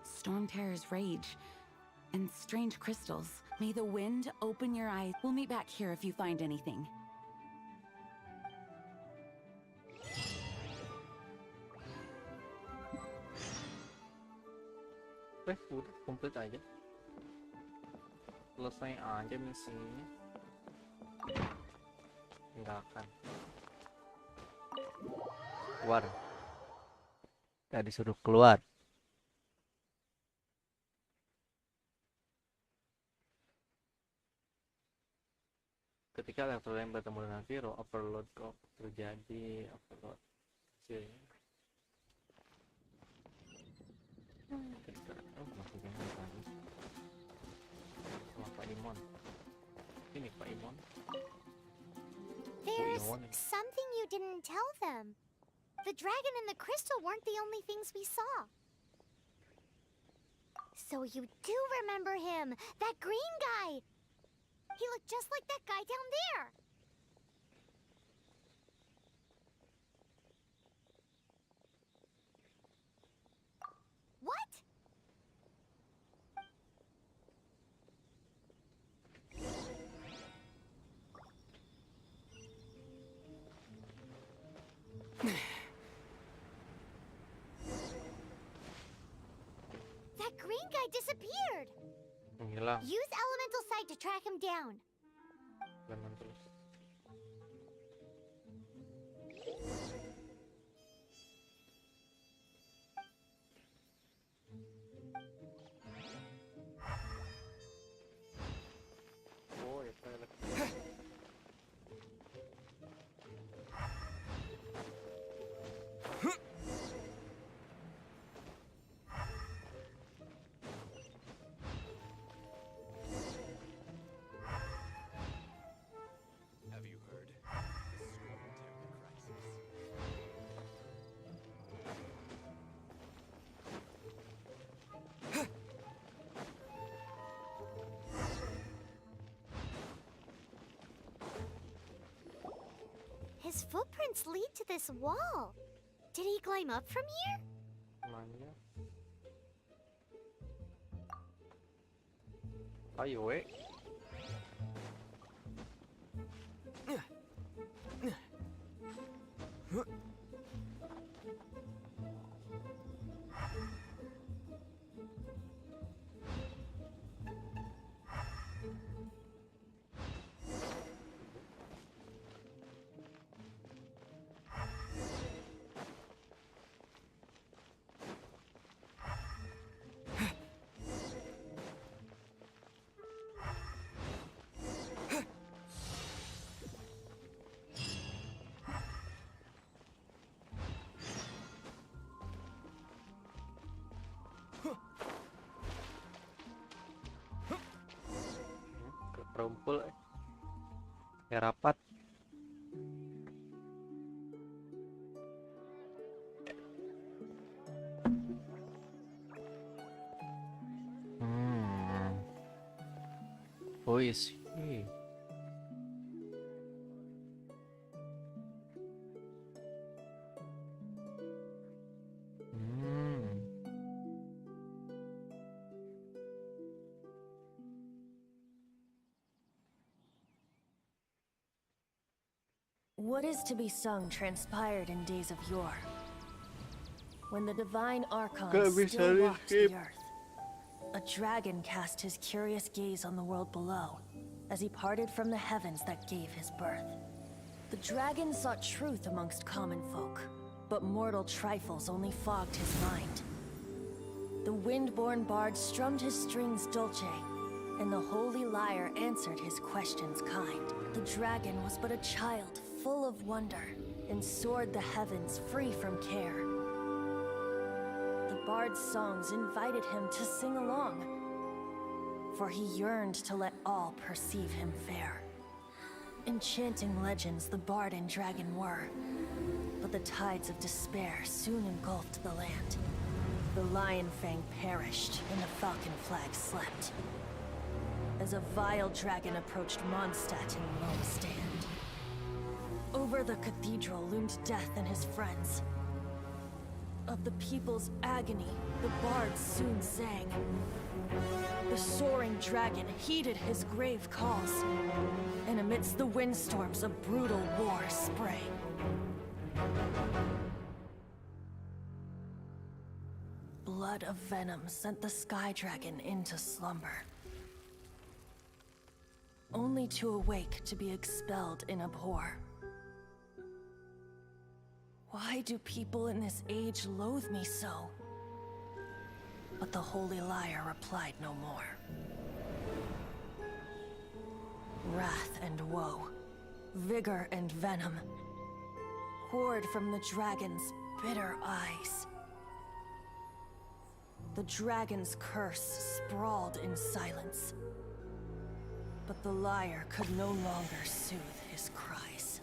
Storm terrors rage, and strange crystals. May the wind open your eyes. We'll meet back here if you find anything. Udah komplit aja. Selesai aja misinya. Tinggalkan. Keluar. Kita disuruh keluar. Ketika level yang bertemu dengan Viro, overload kok terjadi. Overload hasilnya. Masih jangan lagi. Sama Pak Imon. Ini Pak Imon. There's something you didn't tell them. The dragon and the crystal weren't the only things we saw. So you do remember him, that green guy. He looked just like that guy down there. What? That green guy disappeared. Menghilang. Use elemental sight to track him down. Jalan terus. Oh, ya pilot. Have you heard? The Storm crisis. His footprints lead to this wall. Did he climb up from here? Manja. Ayo, we. Perumpul ya rapat. Oh yes. What is to be sung transpired in days of yore, when the divine Archon still walked the earth. A dragon cast his curious gaze on the world below, as he parted from the heavens that gave his birth. The dragon sought truth amongst common folk, but mortal trifles only fogged his mind. The wind-born bard strummed his strings dulce, and the holy lyre answered his questions kind. The dragon was but a child full of wonder, and soared the heavens free from care. The bard's songs invited him to sing along, for he yearned to let all perceive him fair. Enchanting legends the bard and dragon were, but the tides of despair soon engulfed the land. The Lion Fang perished, and the Falcon Flag slept, as a vile dragon approached Mondstadt in lone stand. Over the cathedral loomed death and his friends. Of the people's agony, the bards soon sang. The soaring dragon heeded his grave calls, and amidst the windstorms a brutal war sprang. Blood of venom sent the sky dragon into slumber, only to awake to be expelled in abhor. Why do people in this age loathe me so? But the holy liar replied no more. Wrath and woe, vigor and venom, poured from the dragon's bitter eyes. The dragon's curse sprawled in silence, but the liar could no longer soothe his cries.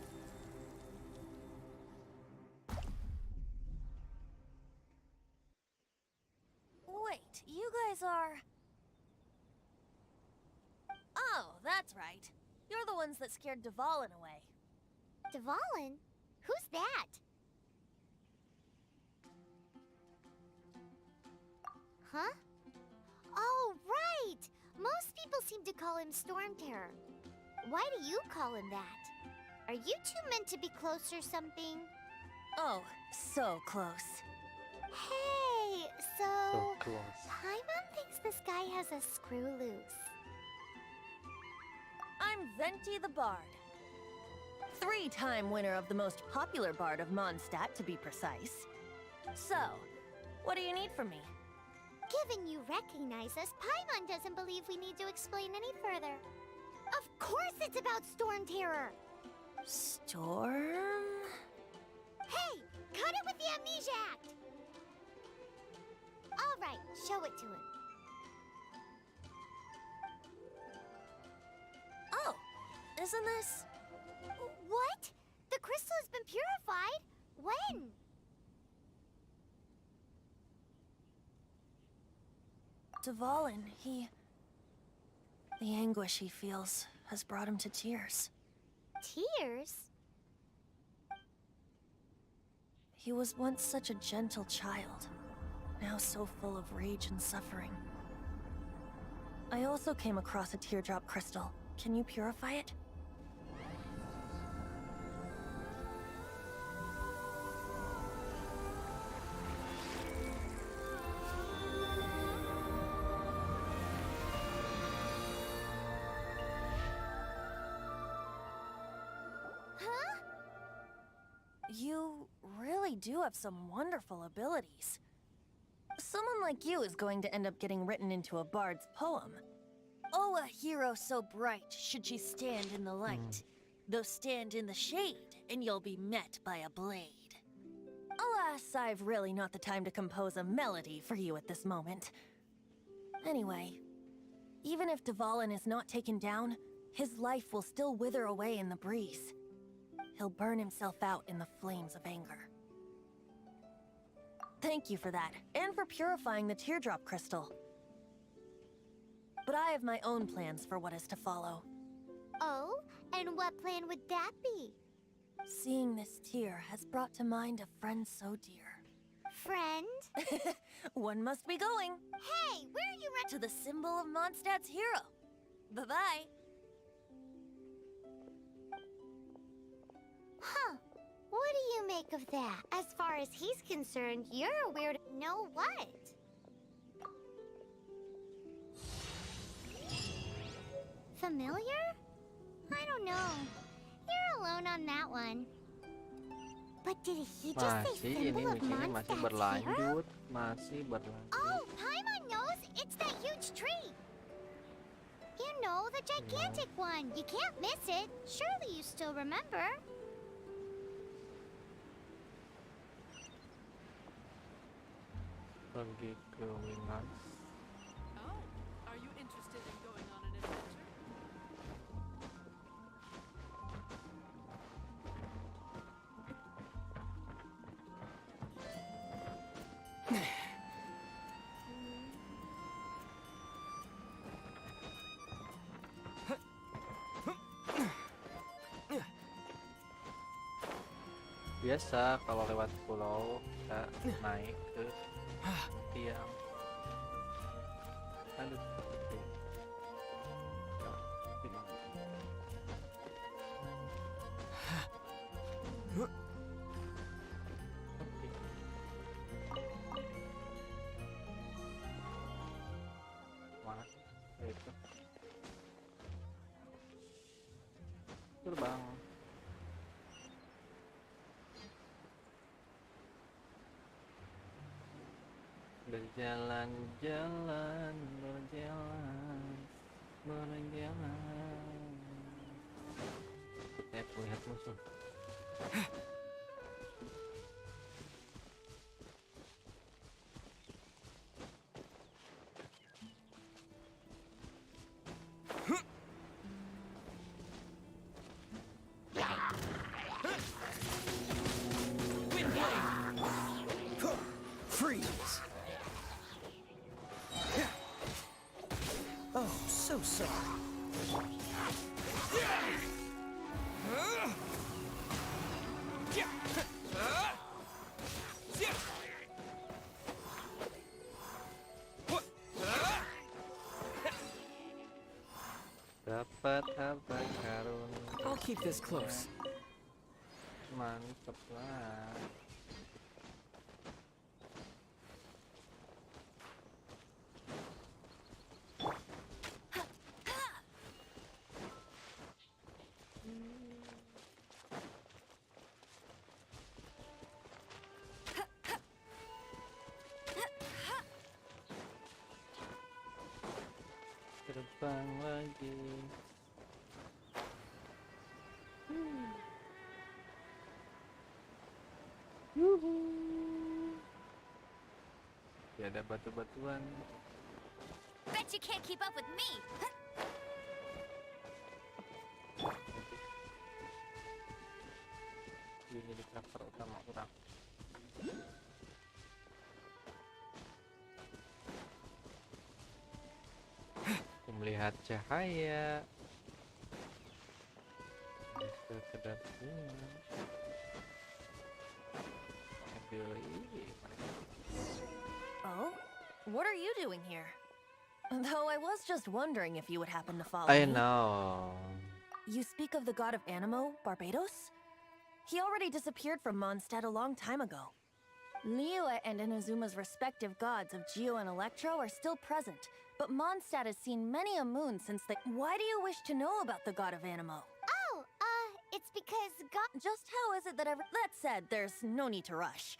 Wait, you guys are... Oh, that's right. You're the ones that scared Dvalin away. Dvalin? Who's that? Huh? Oh, right! Most people seem to call him Storm Terror. Why do you call him that? Are you two meant to be close or something? Oh, so close. Hey, So so... close. Paimon thinks this guy has a screw loose. I'm Venti the Bard. 3-time winner of the most popular bard of Mondstadt, to be precise. So, what do you need from me? Given you recognize us, Paimon doesn't believe we need to explain any further. Of course it's about Storm Terror! Storm? Hey! Cut it with the Amnesia Act! Alright, show it to him. Oh, isn't this? What? The crystal has been purified? When? Dvalin, the anguish he feels has brought him to tears. Tears? He was once such a gentle child, now so full of rage and suffering. I also came across a teardrop crystal. Can you purify it? Huh? You really do have some wonderful abilities. Someone like you is going to end up getting written into a bard's poem. Oh, a hero so bright should she stand in the light. Though stand in the shade, and you'll be met by a blade. Alas, I've really not the time to compose a melody for you at this moment. Anyway, even if Dvalin is not taken down, his life will still wither away in the breeze. He'll burn himself out in the flames of anger. Thank you for that, and for purifying the teardrop crystal. But I have my own plans for what is to follow. Oh? And what plan would that be? Seeing this tear has brought to mind a friend so dear. Friend? One must be going. Hey, where are you running? To the symbol of Mondstadt's hero. Bye-bye. Huh. What do you make of that? As far as he's concerned, you're a weird... No what? Familiar? I don't know. You're alone on that one. But did he just say Masih ini symbol of di sini masih Mondstadt's hero? berlanjut, masih berlanjut. Oh, Paimon knows! It's that huge tree! You know, the gigantic one. You can't miss it. Surely you still remember. Pergi ke Winas. Oh, are you interested in going on an adventure? Biasa kalau lewat pulau kita naik ke tiang. Aduh. Mana? Itu. Terbang. Berjalan-jalan, berjalan, berjalan. Saya melihat musuh. Freeze! Oh, so sorry. Dapat harta karun. I'll keep this close. Mantep lah. Terbang lagi. Ya ada batu-batuan. Bet you can't keep up with me. Ini jadi karakter utama orang. Melihat cahaya. Sekedar Oh? What are you doing here? Though I was just wondering if you would happen to follow I me. know. You speak of the god of Animo, Barbados? He already disappeared from Mondstadt a long time ago. Liyue and Inazuma's respective gods of Geo and Electro are still present, but Mondstadt has seen many a moon since they— Why do you wish to know about the god of Animo? Oh, it's because God. Just how is it that That said, there's no need to rush.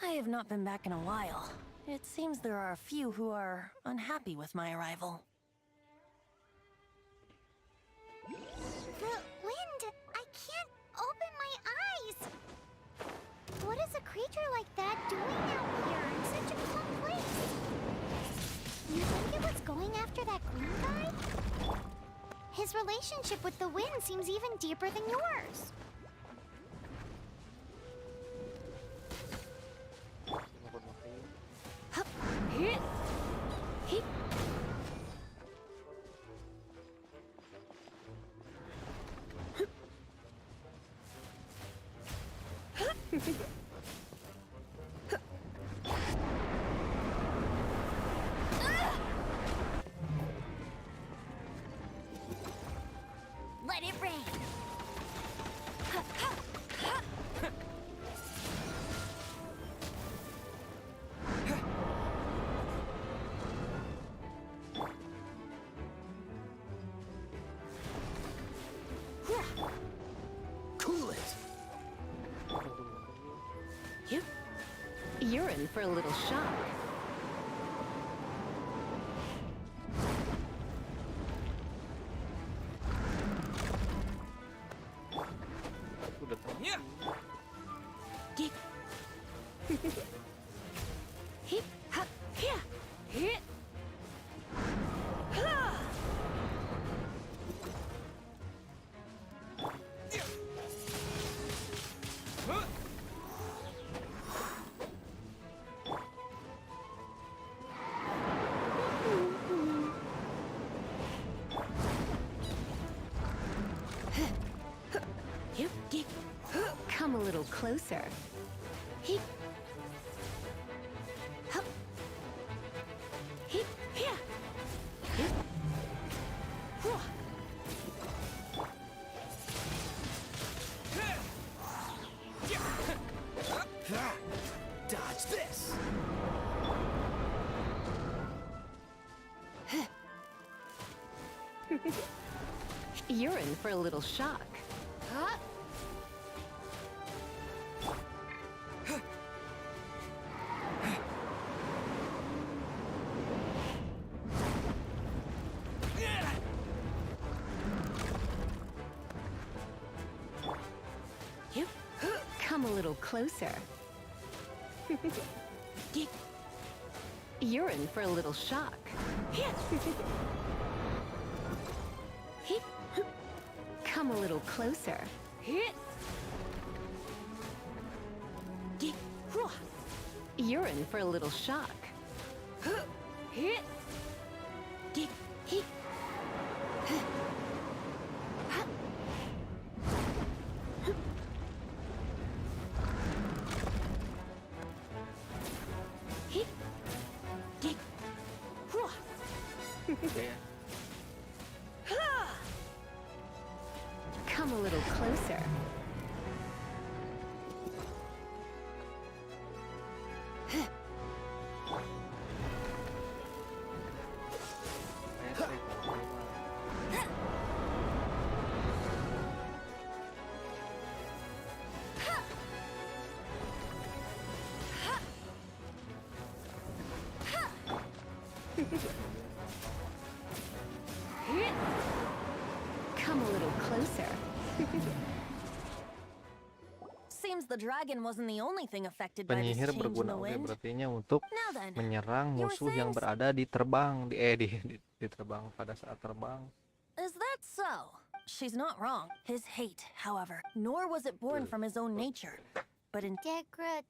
I have not been back in a while. It seems there are a few who are unhappy with my arrival. The wind! I can't open my eyes! What is a creature like that doing out here in such a cold place? You think it was going after that green guy? His relationship with the wind seems even deeper than yours. Let it rain. Cool it! You're in for a little shock. Udah tahu. Yeah! Hip, ha, here, here. Come a little closer. closer. He. Hup. He. Here. Hip. Whoa. Dodge this. You're in for a little shock. Huh? You come a little closer. You're in for a little shock. Come a little closer. You're in for a little shock. Oke. Come a little closer. Come a little closer. Seems the dragon wasn't the only thing affected by this Penyihir change in berguna the wind. berartinya untuk Now then, menyerang you were musuh yang saying berada di terbang di terbang pada saat terbang. is that so? She's not wrong. His hate, however, nor was it born from his own nature, but in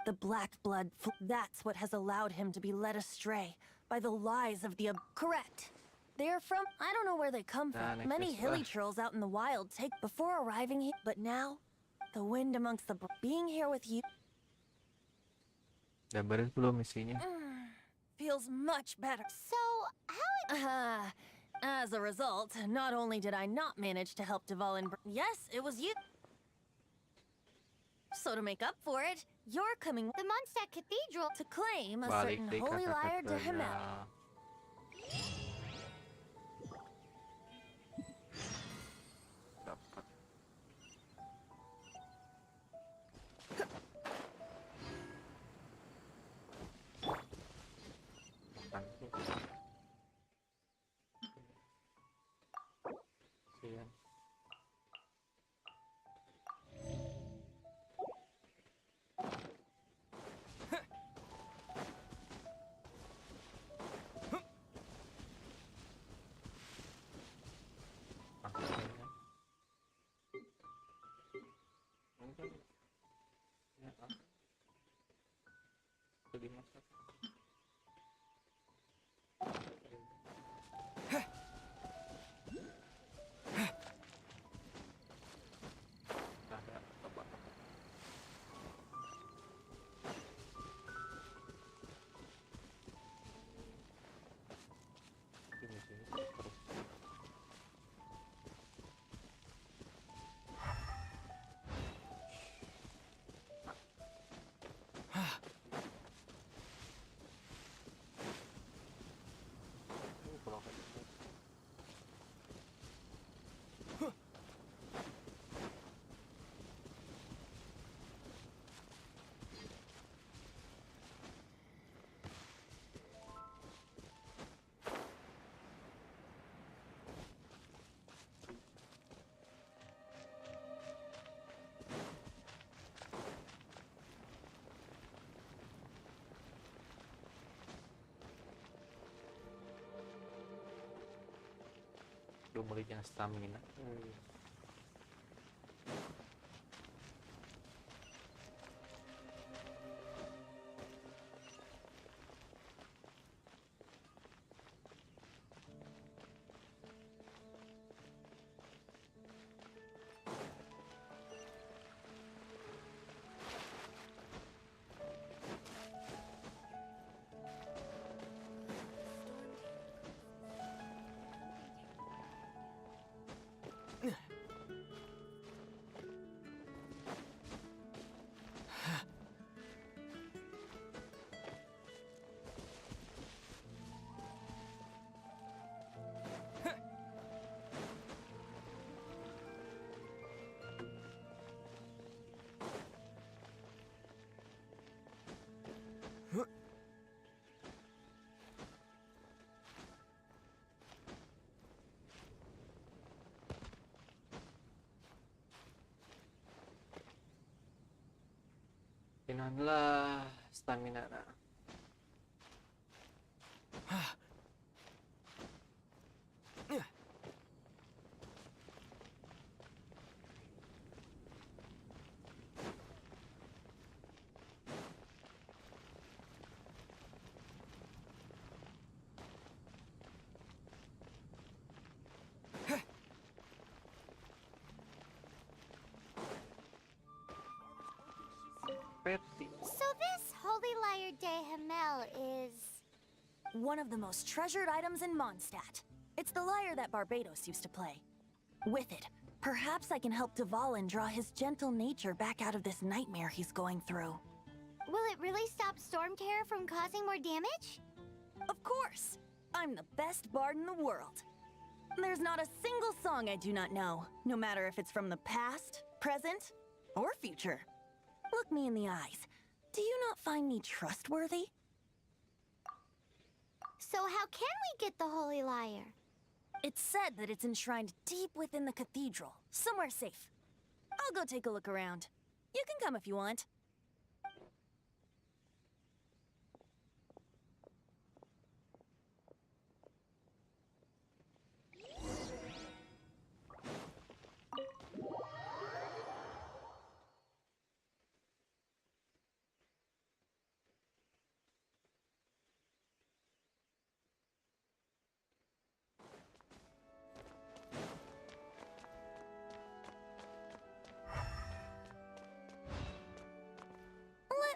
the black blood. That's what has allowed him to be led astray by the lies of the correct. They're from I don't know where they come from. Nah, Many next hilly lah. trolls out in the wild take before arriving here, but now the wind amongst the being here with you Udah beres belum misinya? feels much better. So, how As a result, not only did I not manage to help Deval and yes, it was you. So to make up for it, you're coming the Mondstadt Cathedral? to claim a Balik certain di holy liar to kata-katanya. Himmel. Dapat. Sian. Akhirnya. Mungkin. Ya, Itu dimasak. Ada apa? Sini terus. Kalau kayak gitu. Udah mulai jangan stamina. Inilah stamina na. Perti. So this Holy Lyre de Himmel is... One of the most treasured items in Mondstadt. It's the lyre that Barbados used to play. With it, perhaps I can help Dvalin draw his gentle nature back out of this nightmare he's going through. Will it really stop Storm Terror from causing more damage? Of course! I'm the best bard in the world. There's not a single song I do not know, no matter if it's from the past, present, or future. Look me in the eyes. Do you not find me trustworthy? So how can we get the Holy Lyre? It's said that it's enshrined deep within the cathedral, somewhere safe. I'll go take a look around. You can come if you want.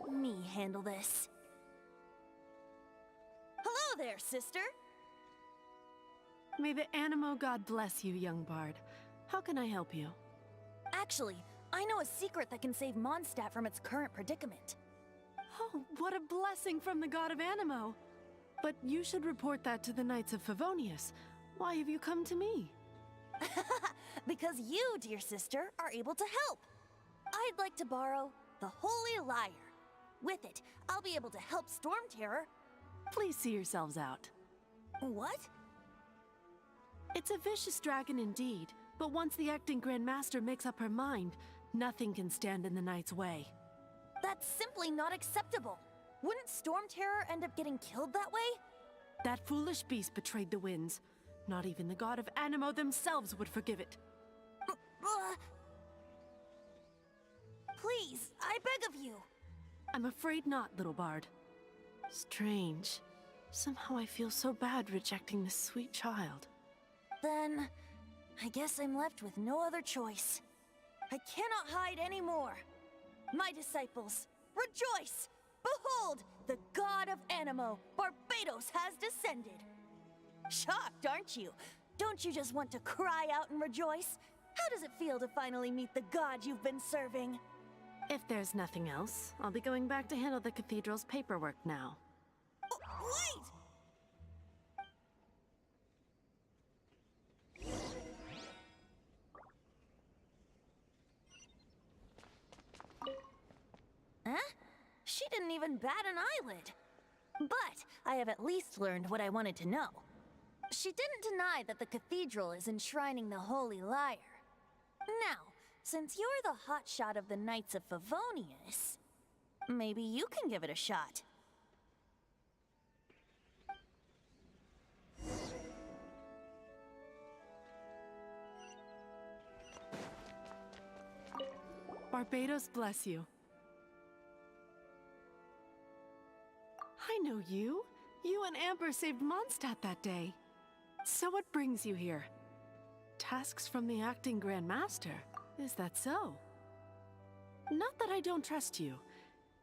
Let me handle this. Hello there, sister! May the Animo God bless you, young bard. How can I help you? Actually, I know a secret that can save Mondstadt from its current predicament. Oh, what a blessing from the god of Animo! But you should report that to the Knights of Favonius. Why have you come to me? Because you, dear sister, are able to help. I'd like to borrow the Holy Lyre. With it, I'll be able to help Storm Terror. Please see yourselves out. What? It's a vicious dragon indeed, but once the acting Grand Master makes up her mind, nothing can stand in the Knight's way. That's simply not acceptable. Wouldn't Storm Terror end up getting killed that way? That foolish beast betrayed the winds. Not even the god of Animo themselves would forgive it. Please, I beg of you. I'm afraid not, little bard. Strange. Somehow I feel so bad rejecting this sweet child. Then, I guess I'm left with no other choice. I cannot hide anymore. My disciples, rejoice! Behold, the god of Animo, Barbados, has descended. Shocked, aren't you? Don't you just want to cry out and rejoice? How does it feel to finally meet the god you've been serving? If there's nothing else, I'll be going back to handle the cathedral's paperwork now. Wait! Huh? She didn't even bat an eyelid. But I have at least learned what I wanted to know. She didn't deny that the cathedral is enshrining the Holy Lyre. Now, since you're the hotshot of the Knights of Favonius, maybe you can give it a shot. Barbados bless you. I know you. You and Amber saved Mondstadt that day. So what brings you here? Tasks from the acting Grand Master. Is that so? Not that I don't trust you.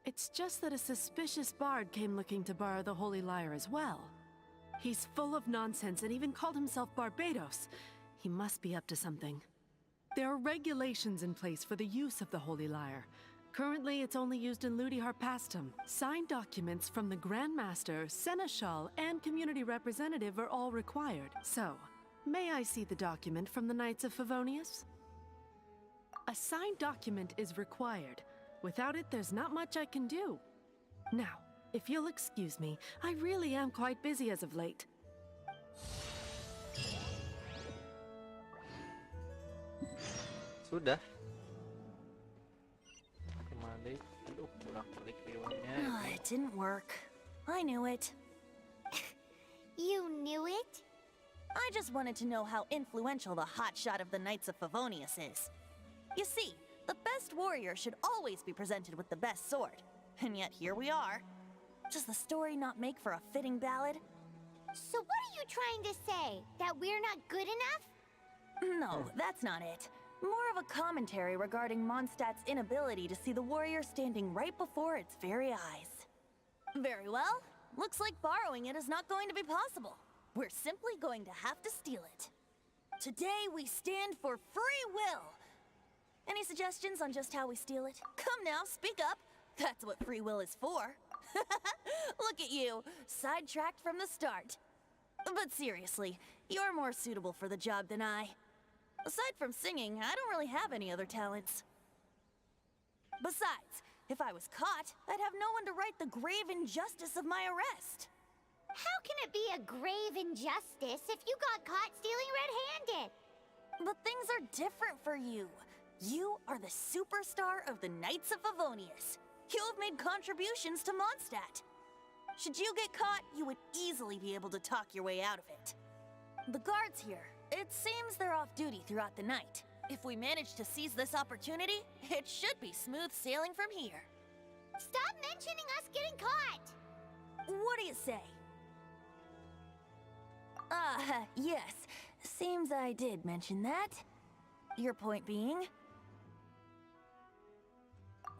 It's just that a suspicious bard came looking to borrow the Holy Lyre as well. He's full of nonsense and even called himself Barbados. He must be up to something. There are regulations in place for the use of the Holy Lyre. Currently, it's only used in Ludi Harpastum. Signed documents from the Grand Master, Seneschal, and Community Representative are all required. So, may I see the document from the Knights of Favonius? A signed document is required. Without it, there's not much I can do. Now, If you'll excuse me, I really am quite busy as of late. Sudah. Kembali. Aduh, bolak-balik riwayatnya. It didn't work. I knew it. You knew it? I just wanted to know how influential the hotshot of the Knights of Favonius is. You see, the best warrior should always be presented with the best sword. And yet here we are. Does the story not make for a fitting ballad? So what are you trying to say? That we're not good enough? No, that's not it. More of a commentary regarding Mondstadt's inability to see the warrior standing right before its very eyes. Very well. Looks like borrowing it is not going to be possible. We're simply going to have to steal it. Today we stand for free will. Any suggestions on just how we steal it? Come now, speak up. That's what free will is for. Look at you, sidetracked from the start. But seriously, you're more suitable for the job than I. Aside from singing, I don't really have any other talents. Besides, if I was caught, I'd have no one to right the grave injustice of my arrest. How can it be a grave injustice if you got caught stealing red-handed? But things are different for you. You are the superstar of the Knights of Favonius. You have made contributions to Mondstadt. Should you get caught, you would easily be able to talk your way out of it. The guards here, it seems they're off duty throughout the night. If we manage to seize this opportunity, it should be smooth sailing from here. Stop mentioning us getting caught! What do you say? Yes. Seems I did mention that. Your point being?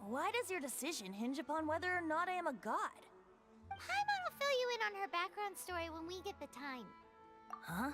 Why does your decision hinge upon whether or not I am a god? Paimon will fill you in on her background story when we get the time. Huh?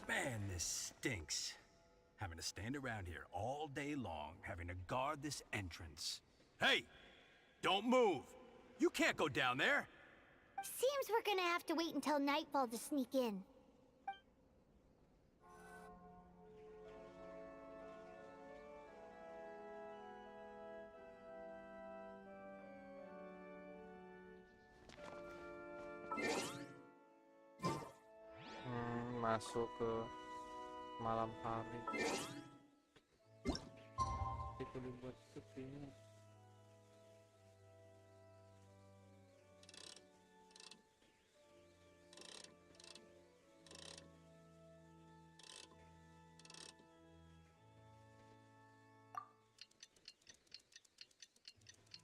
Man, this stinks. Having to stand around here all day long, having to guard this entrance. Hey! Don't move! You can't go down there! Seems we're gonna have to wait until nightfall to sneak in. Masuk ke malam hari. Itu dibuat seperti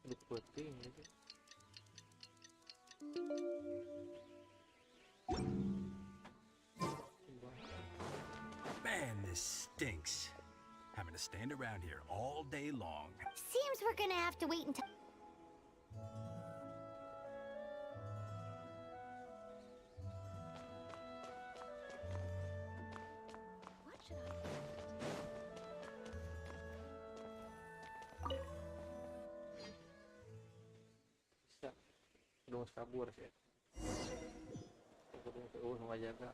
dibuatin gitu. Man, this stinks. Having to stand around here all day long. Seems we're gonna have to wait until... What should I... Bisa. Udah mau kabur sih. Udah sama jaga.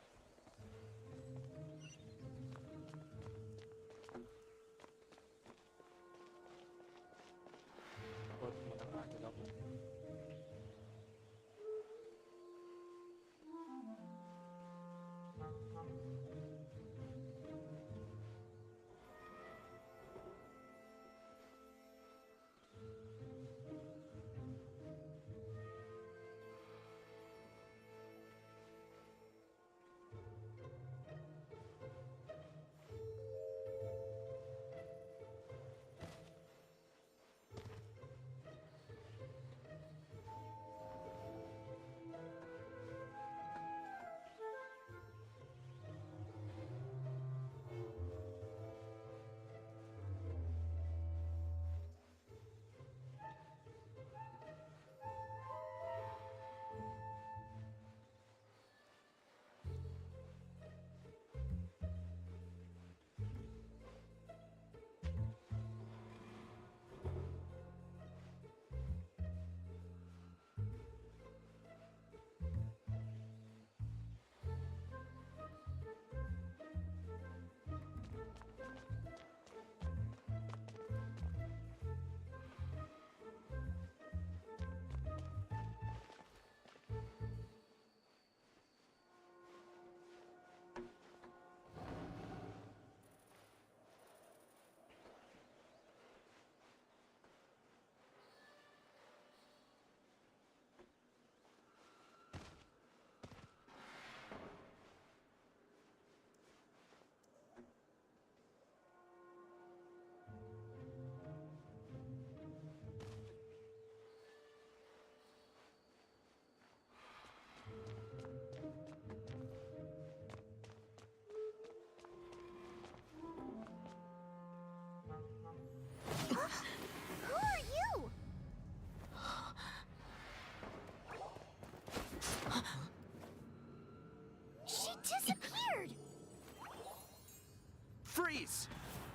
Freeze!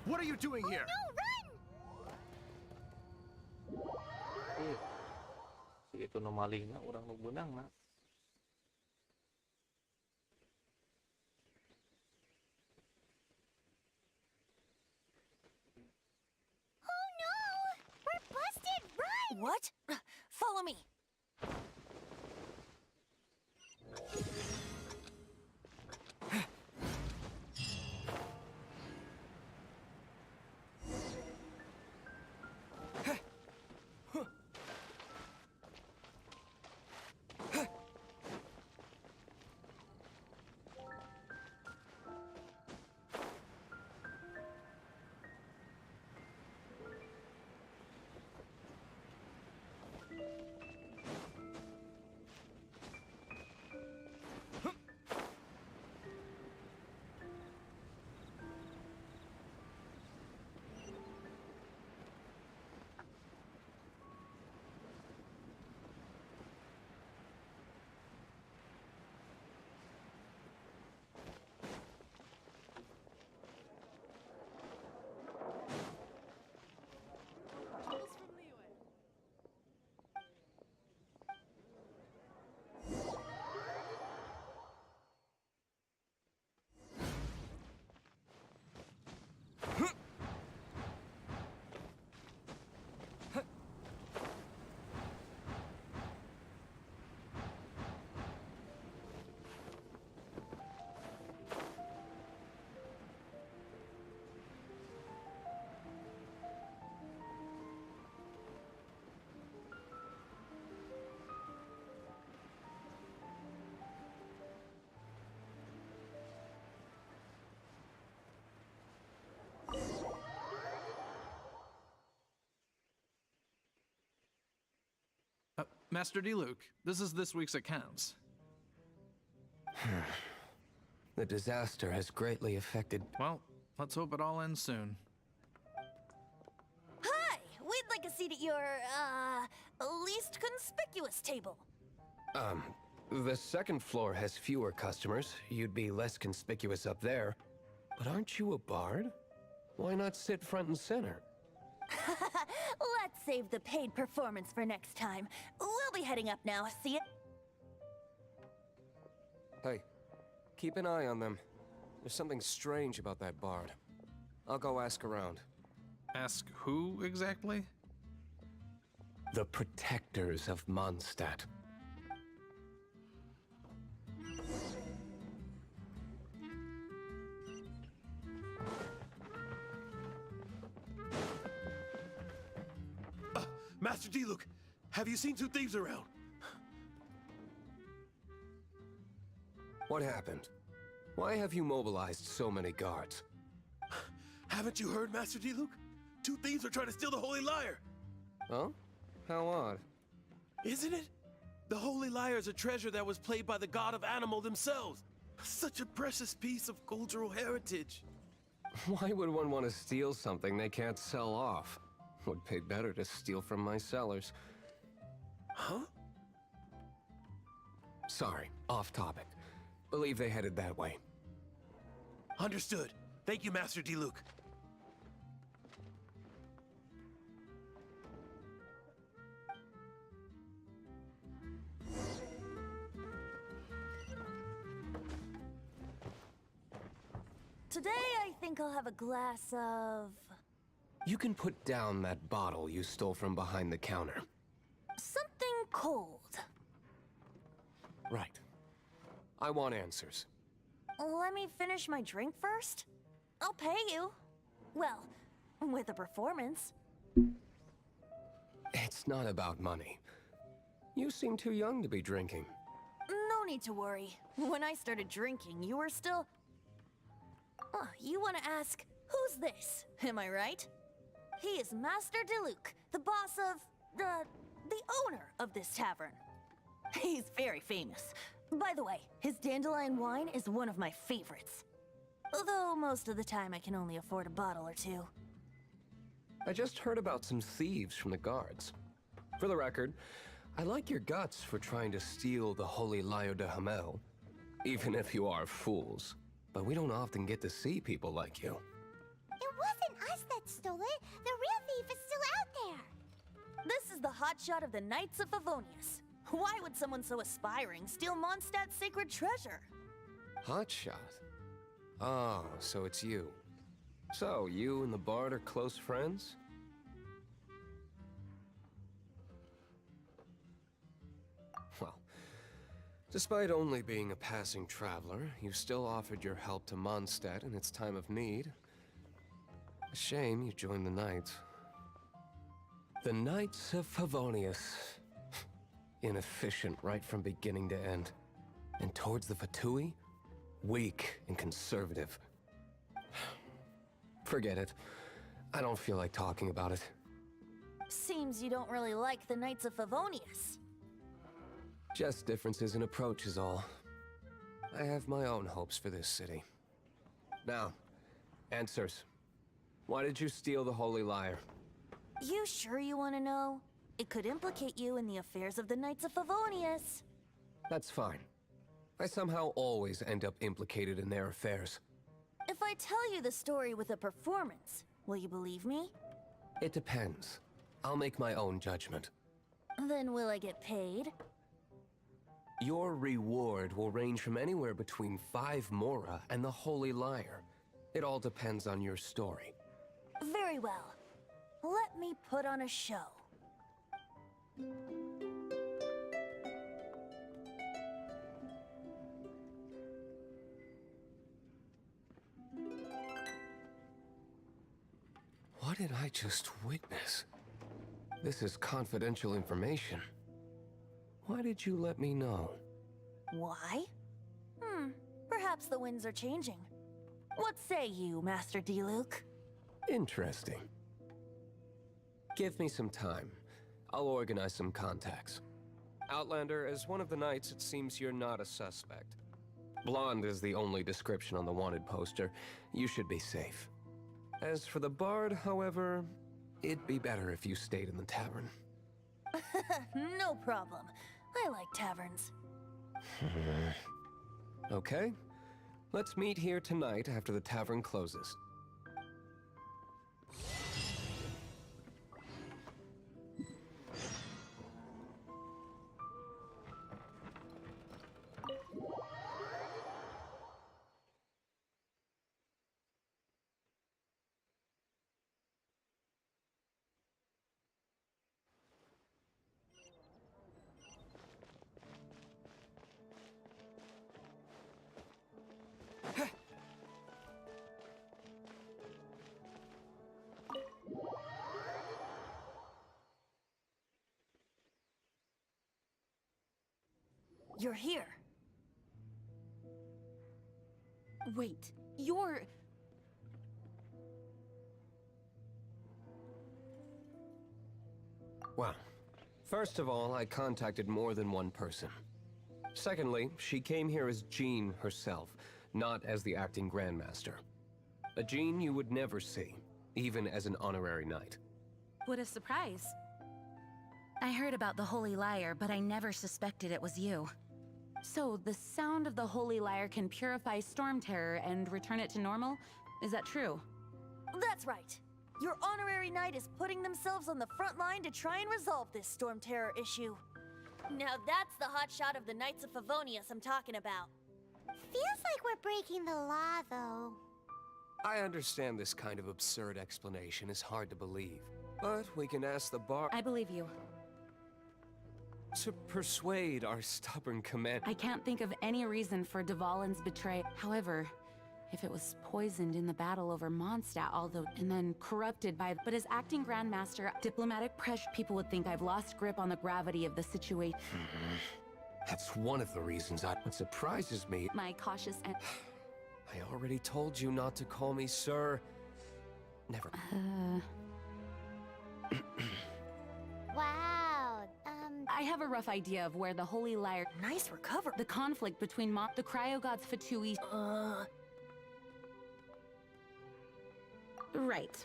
What are you doing here? Si itu nu malingna urang nu beunangna. Oh no! We're busted! Run! What? Follow me. Tools from Liyue. Master D-Luke, this is this week's accounts. The disaster has greatly affected... Well, let's hope it all ends soon. Hi! We'd like a seat at your, least conspicuous table. The second floor has fewer customers. You'd be less conspicuous up there. But aren't you a bard? Why not sit front and center? Let's save the paid performance for next time. We'll be heading up now, see ya. Hey, keep an eye on them. There's something strange about that bard. I'll go ask around. Ask who exactly? The protectors of Mondstadt. Master D-Luke, have you seen two thieves around? What happened? Why have you mobilized so many guards? Haven't you heard, Master D-Luke? Two thieves are trying to steal the Holy Lyre. Huh? How odd. Isn't it? The Holy Lyre is a treasure that was played by the god of animal themselves. Such a precious piece of cultural heritage. Why would one want to steal something they can't sell off? Would pay better to steal from my sellers. Huh? Sorry, off topic. Believe they headed that way. Understood. Thank you, Master D-Luke. Today, I think I'll have a glass of... You can put down that bottle you stole from behind the counter. something cold. Right. I want answers. Let me finish my drink first. I'll pay you. Well, with a performance. It's not about money. You seem too young to be drinking. No need to worry. When I started drinking, you were still... you want to ask, who's this? Am I right? He is Master DeLuke, the boss of... the owner of this tavern. He's very famous. By the way, his dandelion wine is one of my favorites. Although most of the time I can only afford a bottle or two. I just heard about some thieves from the guards. For the record, I like your guts for trying to steal the Holy Lyre de Hamel. Even if you are fools. But we don't often get to see people like you. It wasn't us that stole it. The real thief is still out there. This is the hotshot of the Knights of Favonius. Why would someone so aspiring steal Mondstadt's sacred treasure? Hotshot? Oh, so it's you. So, you and the Bard are close friends? Well, despite only being a passing traveler, you still offered your help to Mondstadt in its time of need. A shame you joined the Knights. The Knights of Favonius. Inefficient right from beginning to end. And towards the Fatui, weak and conservative. Forget it. I don't feel like talking about it. Seems you don't really like the Knights of Favonius. Just differences in approach is all. I have my own hopes for this city. Now, answers. Why did you steal the Holy Lyre? You sure you want to know? It could implicate you in the affairs of the Knights of Favonius. That's fine. I somehow always end up implicated in their affairs. If I tell you the story with a performance, will you believe me? It depends. I'll make my own judgment. Then will I get paid? Your reward will range from anywhere between 5 Mora and the Holy Lyre. It all depends on your story. Very well. Let me put on a show. What did I just witness? This is confidential information. Why did you let me know? Why? Perhaps the winds are changing. What say you, Master Diluc? Interesting. Give me some time. I'll organize some contacts. Outlander, as one of the Knights, it seems you're not a suspect. Blonde is the only description on the wanted poster. You should be safe. As for the Bard, however, it'd be better if you stayed in the tavern. No problem. I like taverns. Okay. Let's meet here tonight after the tavern closes. You're here. Wait, you're... Well, first of all, I contacted more than one person. Secondly, she came here as Jean herself, not as the acting Grandmaster. A Jean you would never see, even as an honorary knight. What a surprise. I heard about the Holy Lyre, but I never suspected it was you. So, the sound of the Holy Lyre can purify Storm Terror and return it to normal? Is that true? That's right. Your honorary knight is putting themselves on the front line to try and resolve this Storm Terror issue. Now that's the hotshot of the Knights of Favonius I'm talking about. Feels like we're breaking the law, though. I understand this kind of absurd explanation is hard to believe, but we can ask the Bard I believe you. to persuade our stubborn commander. I can't think of any reason for Dvalin's betrayal. However, if it was poisoned in the battle over Mondstadt, and then corrupted by... But as acting Grandmaster, diplomatic pressure, people would think I've lost grip on the gravity of the situation. That's one of the reasons what surprises me. My cautious and... I already told you not to call me sir. Never. Wow, I have a rough idea of where the Holy Lyre... Nice recovery. The conflict between the cryo-gods Fatui... Right.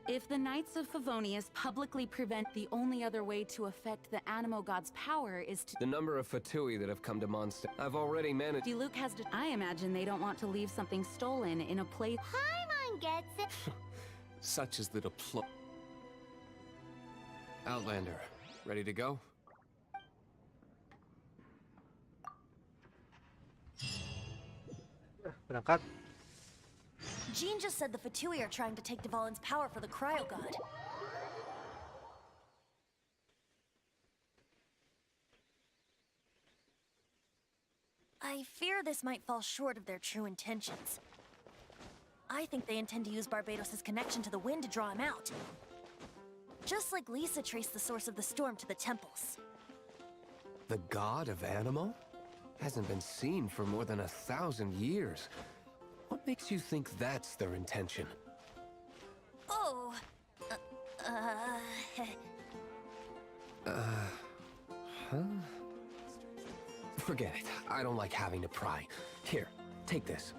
If the Knights of Favonius publicly prevent, the only other way to affect the Animo God's power is to... The number of Fatui that have come to Mondstadt, I've already managed... Diluc has to... I imagine they don't want to leave something stolen in a place... Paimon gets it. Such is the Outlander, ready to go? Berangkat. Jean just said the Fatui are trying to take Dvalin's power for the Cryo God. I fear this might fall short of their true intentions. I think they intend to use Barbados' connection to the wind to draw him out. Just like Lisa traced the source of the storm to the temples. The god of Animo? Hasn't been seen for more than 1,000 years. What makes you think that's their intention? Oh... Huh? Forget it. I don't like having to pry. Here, take this.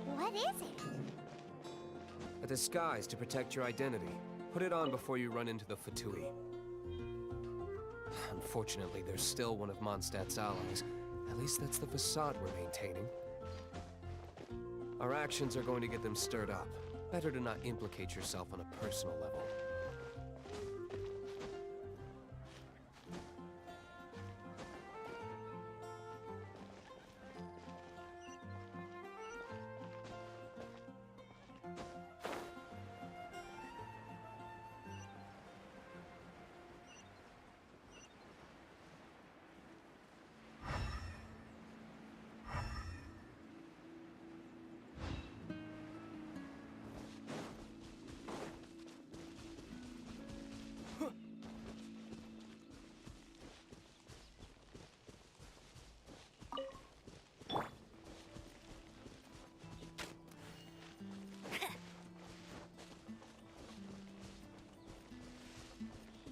What is it? A disguise to protect your identity. Put it on before you run into the Fatui. Unfortunately, there's still one of Mondstadt's allies. At least that's the facade we're maintaining. Our actions are going to get them stirred up. Better to not implicate yourself on a personal level.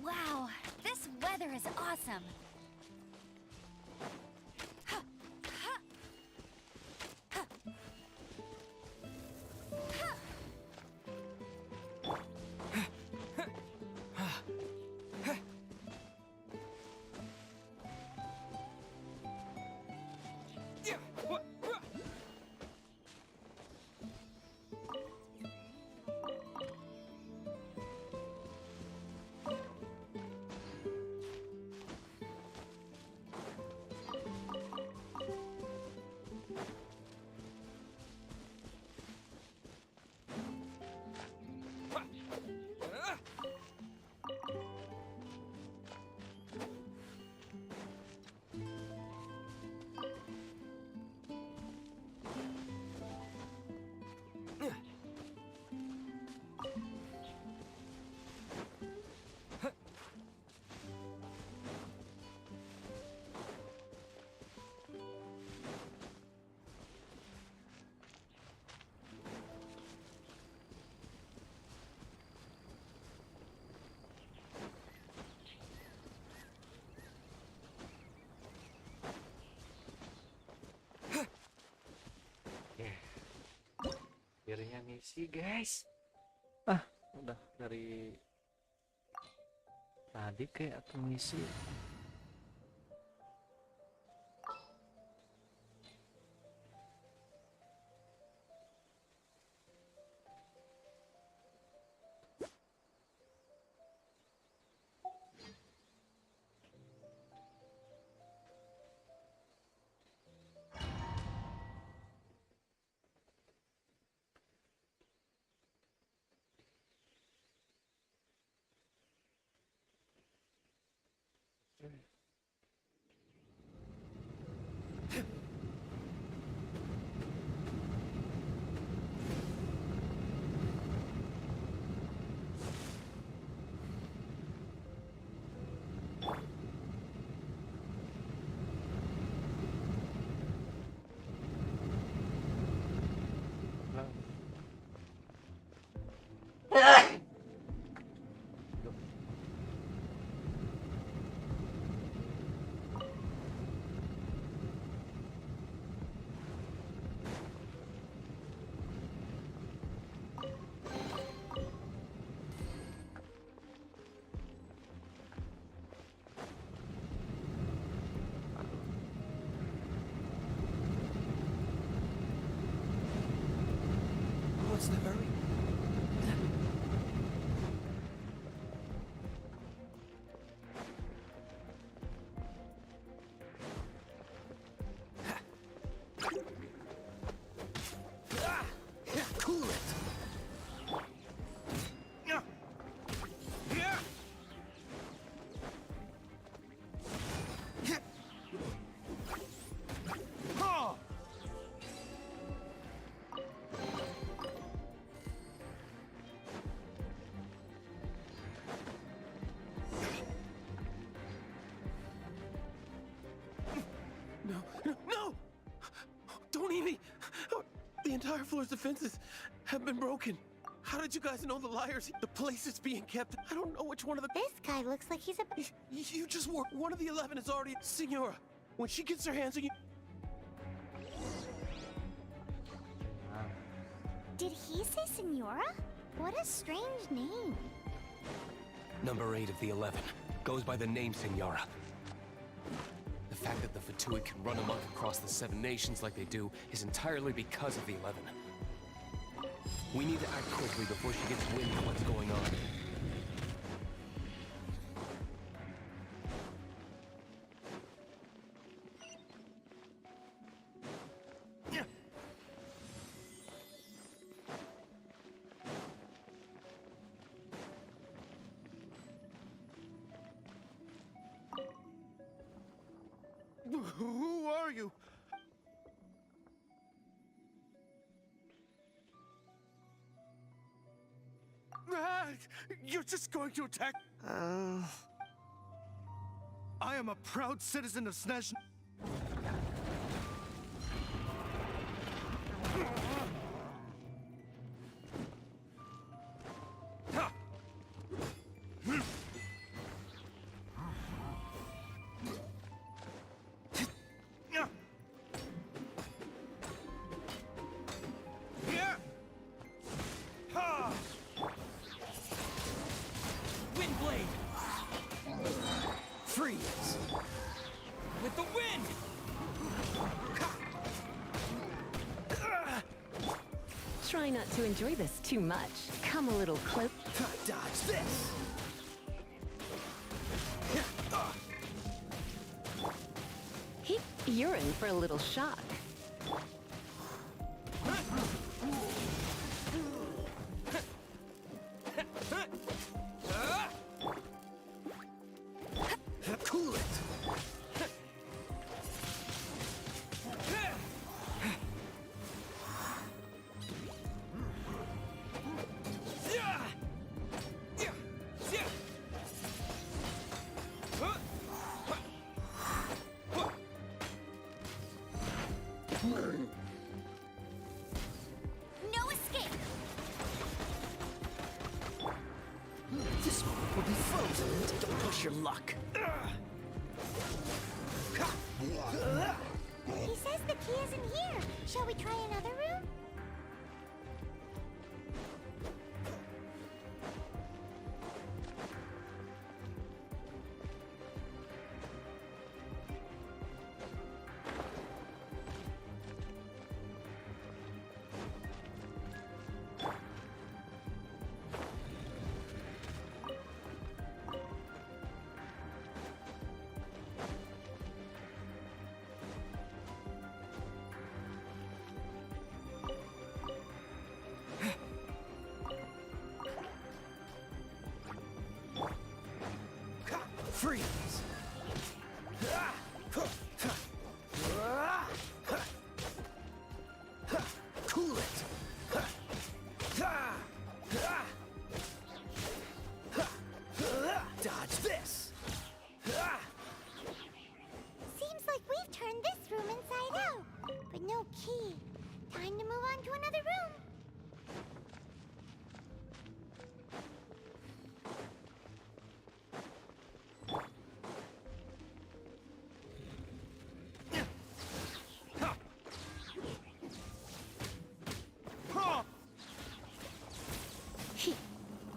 Wow, this weather is awesome. Akhirnya misi guys. Udah dari tadi kayak atau misi. What's that? entire floor's defenses have been broken. How did you guys know the liars? The place is being kept. I don't know which one of the... This guy looks like he's a... You just wore... One of the 11 is already... Senora, when she gets her hands on you... Did he say Senora? What a strange name. Number 8 of the 11 goes by the name Senora. The fact that the Fatuit can run amok across the 7 nations like they do is entirely because of the 11. We need to act quickly before she gets wind of what's going on. Who are you? You're just going to attack? I am a proud citizen of Snezh. Freeze! With the wind! Try not to enjoy this too much. Come a little close. Dodge this! You're in for a little shock. Cool it! No escape! This one will be frozen. Don't push your luck. He says the key isn't here. Shall we try another room? Freeze! Cool it! Dodge this! Seems like we've turned this room inside out. But no key. Time to move on to another room.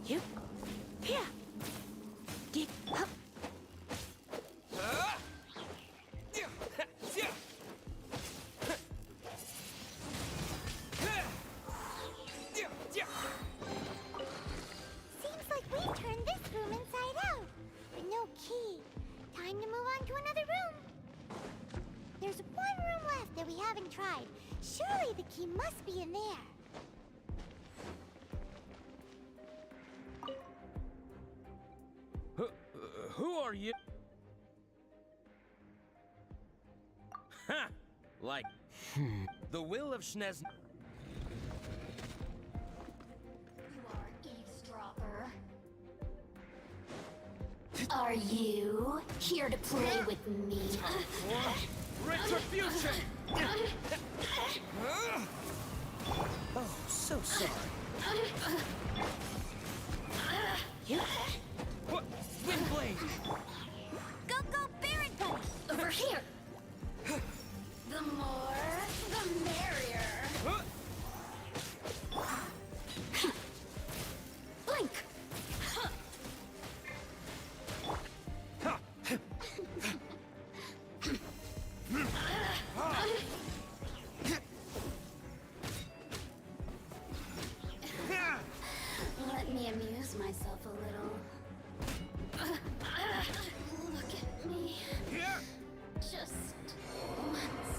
You? Here. Get up. Seems like we've turned this room inside out. But no key. Time to move on to another room. There's one room left that we haven't tried. Surely the key must be in there. Who are you? Ha! Like, the will of Snezh. You are eavesdropper. Are you here to play with me? Retribution! Oh, so sorry. You? What? Windblade! Go, go, Baron Buddy! Over here! The more, the merrier. Blink! Let me amuse myself a little. Look at me. Just once.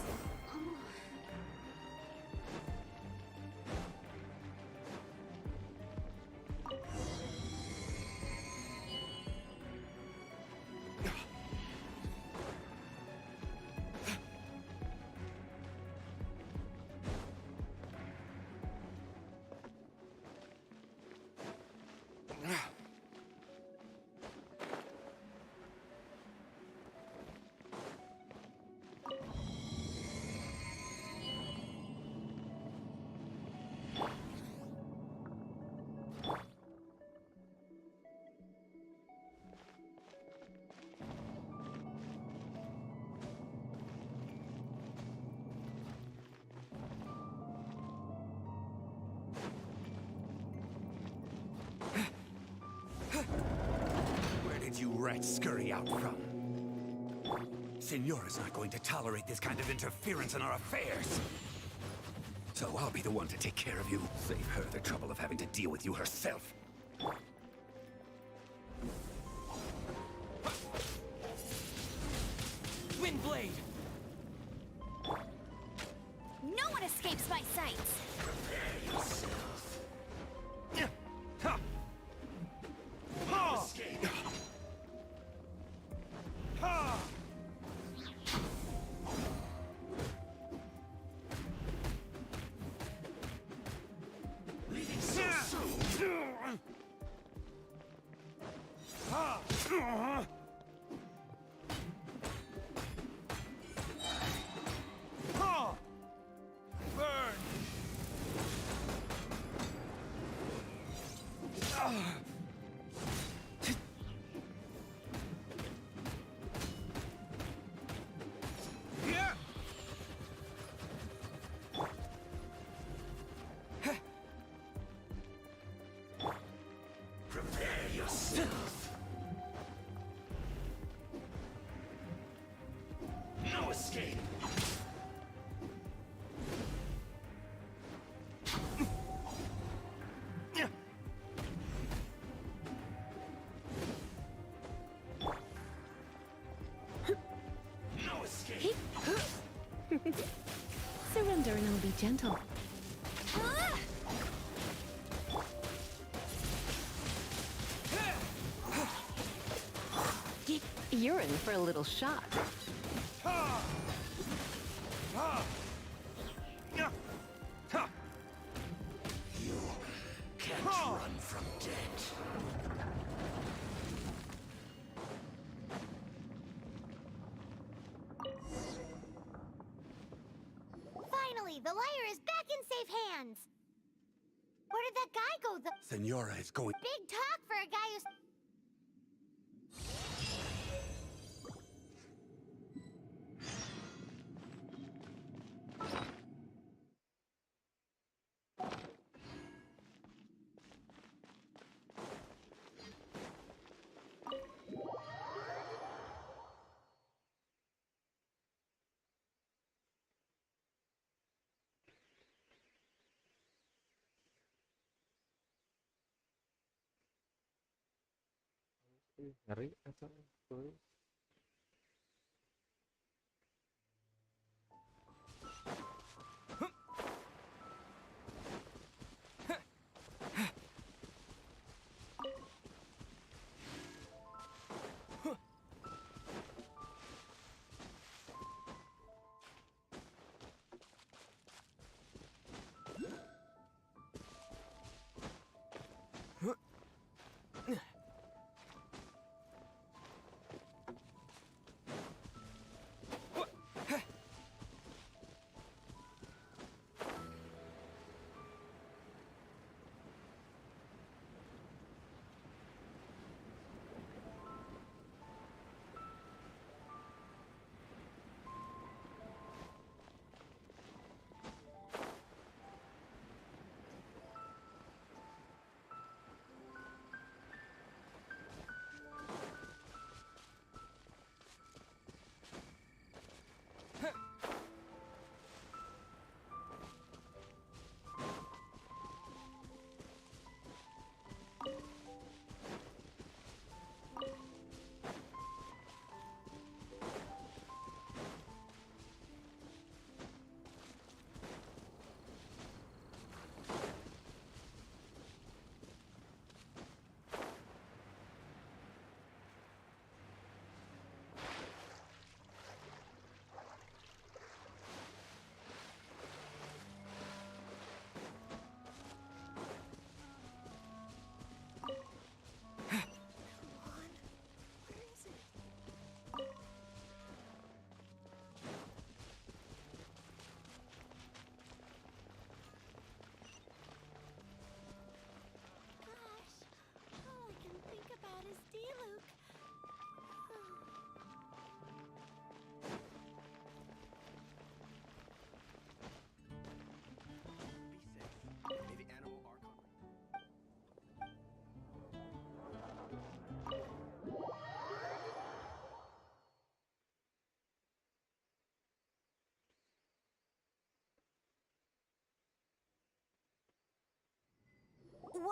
Where did you rats scurry out from? Senora's not going to tolerate this kind of interference in our affairs. So I'll be the one to take care of you. Save her the trouble of having to deal with you herself. Windblade! No one escapes my sight. Prepare yourself. No escape. No escape. Surrender and I'll be gentle. You're in for a little shock. You can't run from death. Finally, the lyre is back in safe hands. Where did that guy go? The Senora is going. big talk for a guy who's... Ngeri atau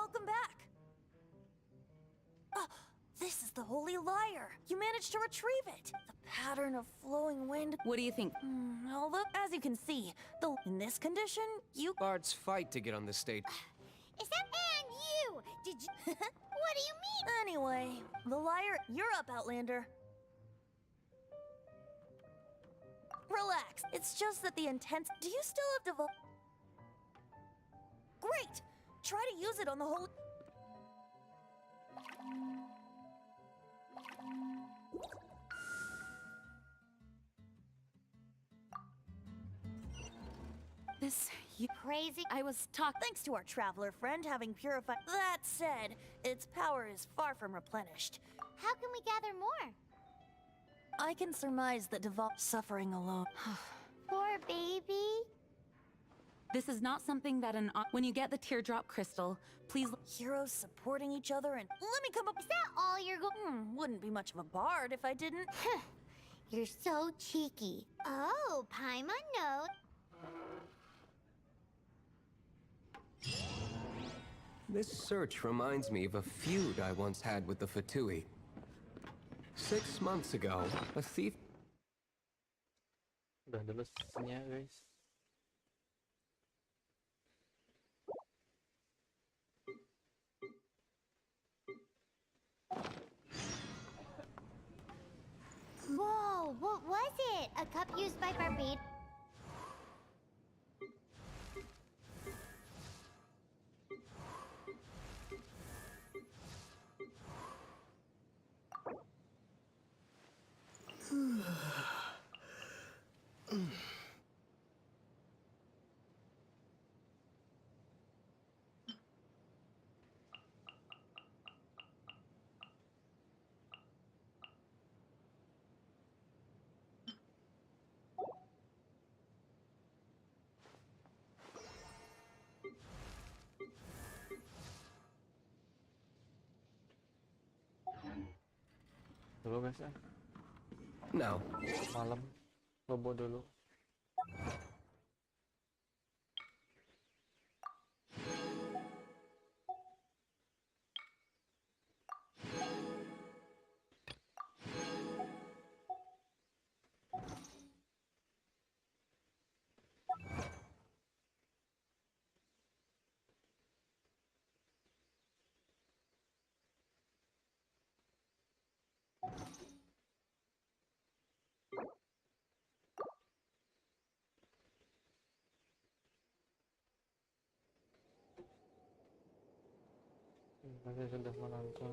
welcome back. This is the Holy Lyre. You managed to retrieve it. The pattern of flowing wind. What do you think? Although, as you can see, in this condition, you... Bards fight to get on the stage. Is that and you? Did you? What do you mean? Anyway, the lyre... You're up, Outlander. Relax. It's just that the intense... Do you still have Great! Try to use it on the whole... You crazy? I was thanks to our traveler friend having purified... That said, its power is far from replenished. How can we gather more? I can surmise that suffering alone. Poor baby. This is not something that when you get the teardrop crystal, please... Heroes supporting each other and... Let me come up... Is that all you're going... Wouldn't be much of a bard if I didn't. You're so cheeky. Oh, Paimon note. This search reminds me of a feud I once had with the Fatui. 6 months ago, a thief... Udah dulu sesnya guys. Whoa, what was it? A cup used by Barbados? Dulu guys ya. No. Malam. Bobo dulu. Terima kasih sudah menonton.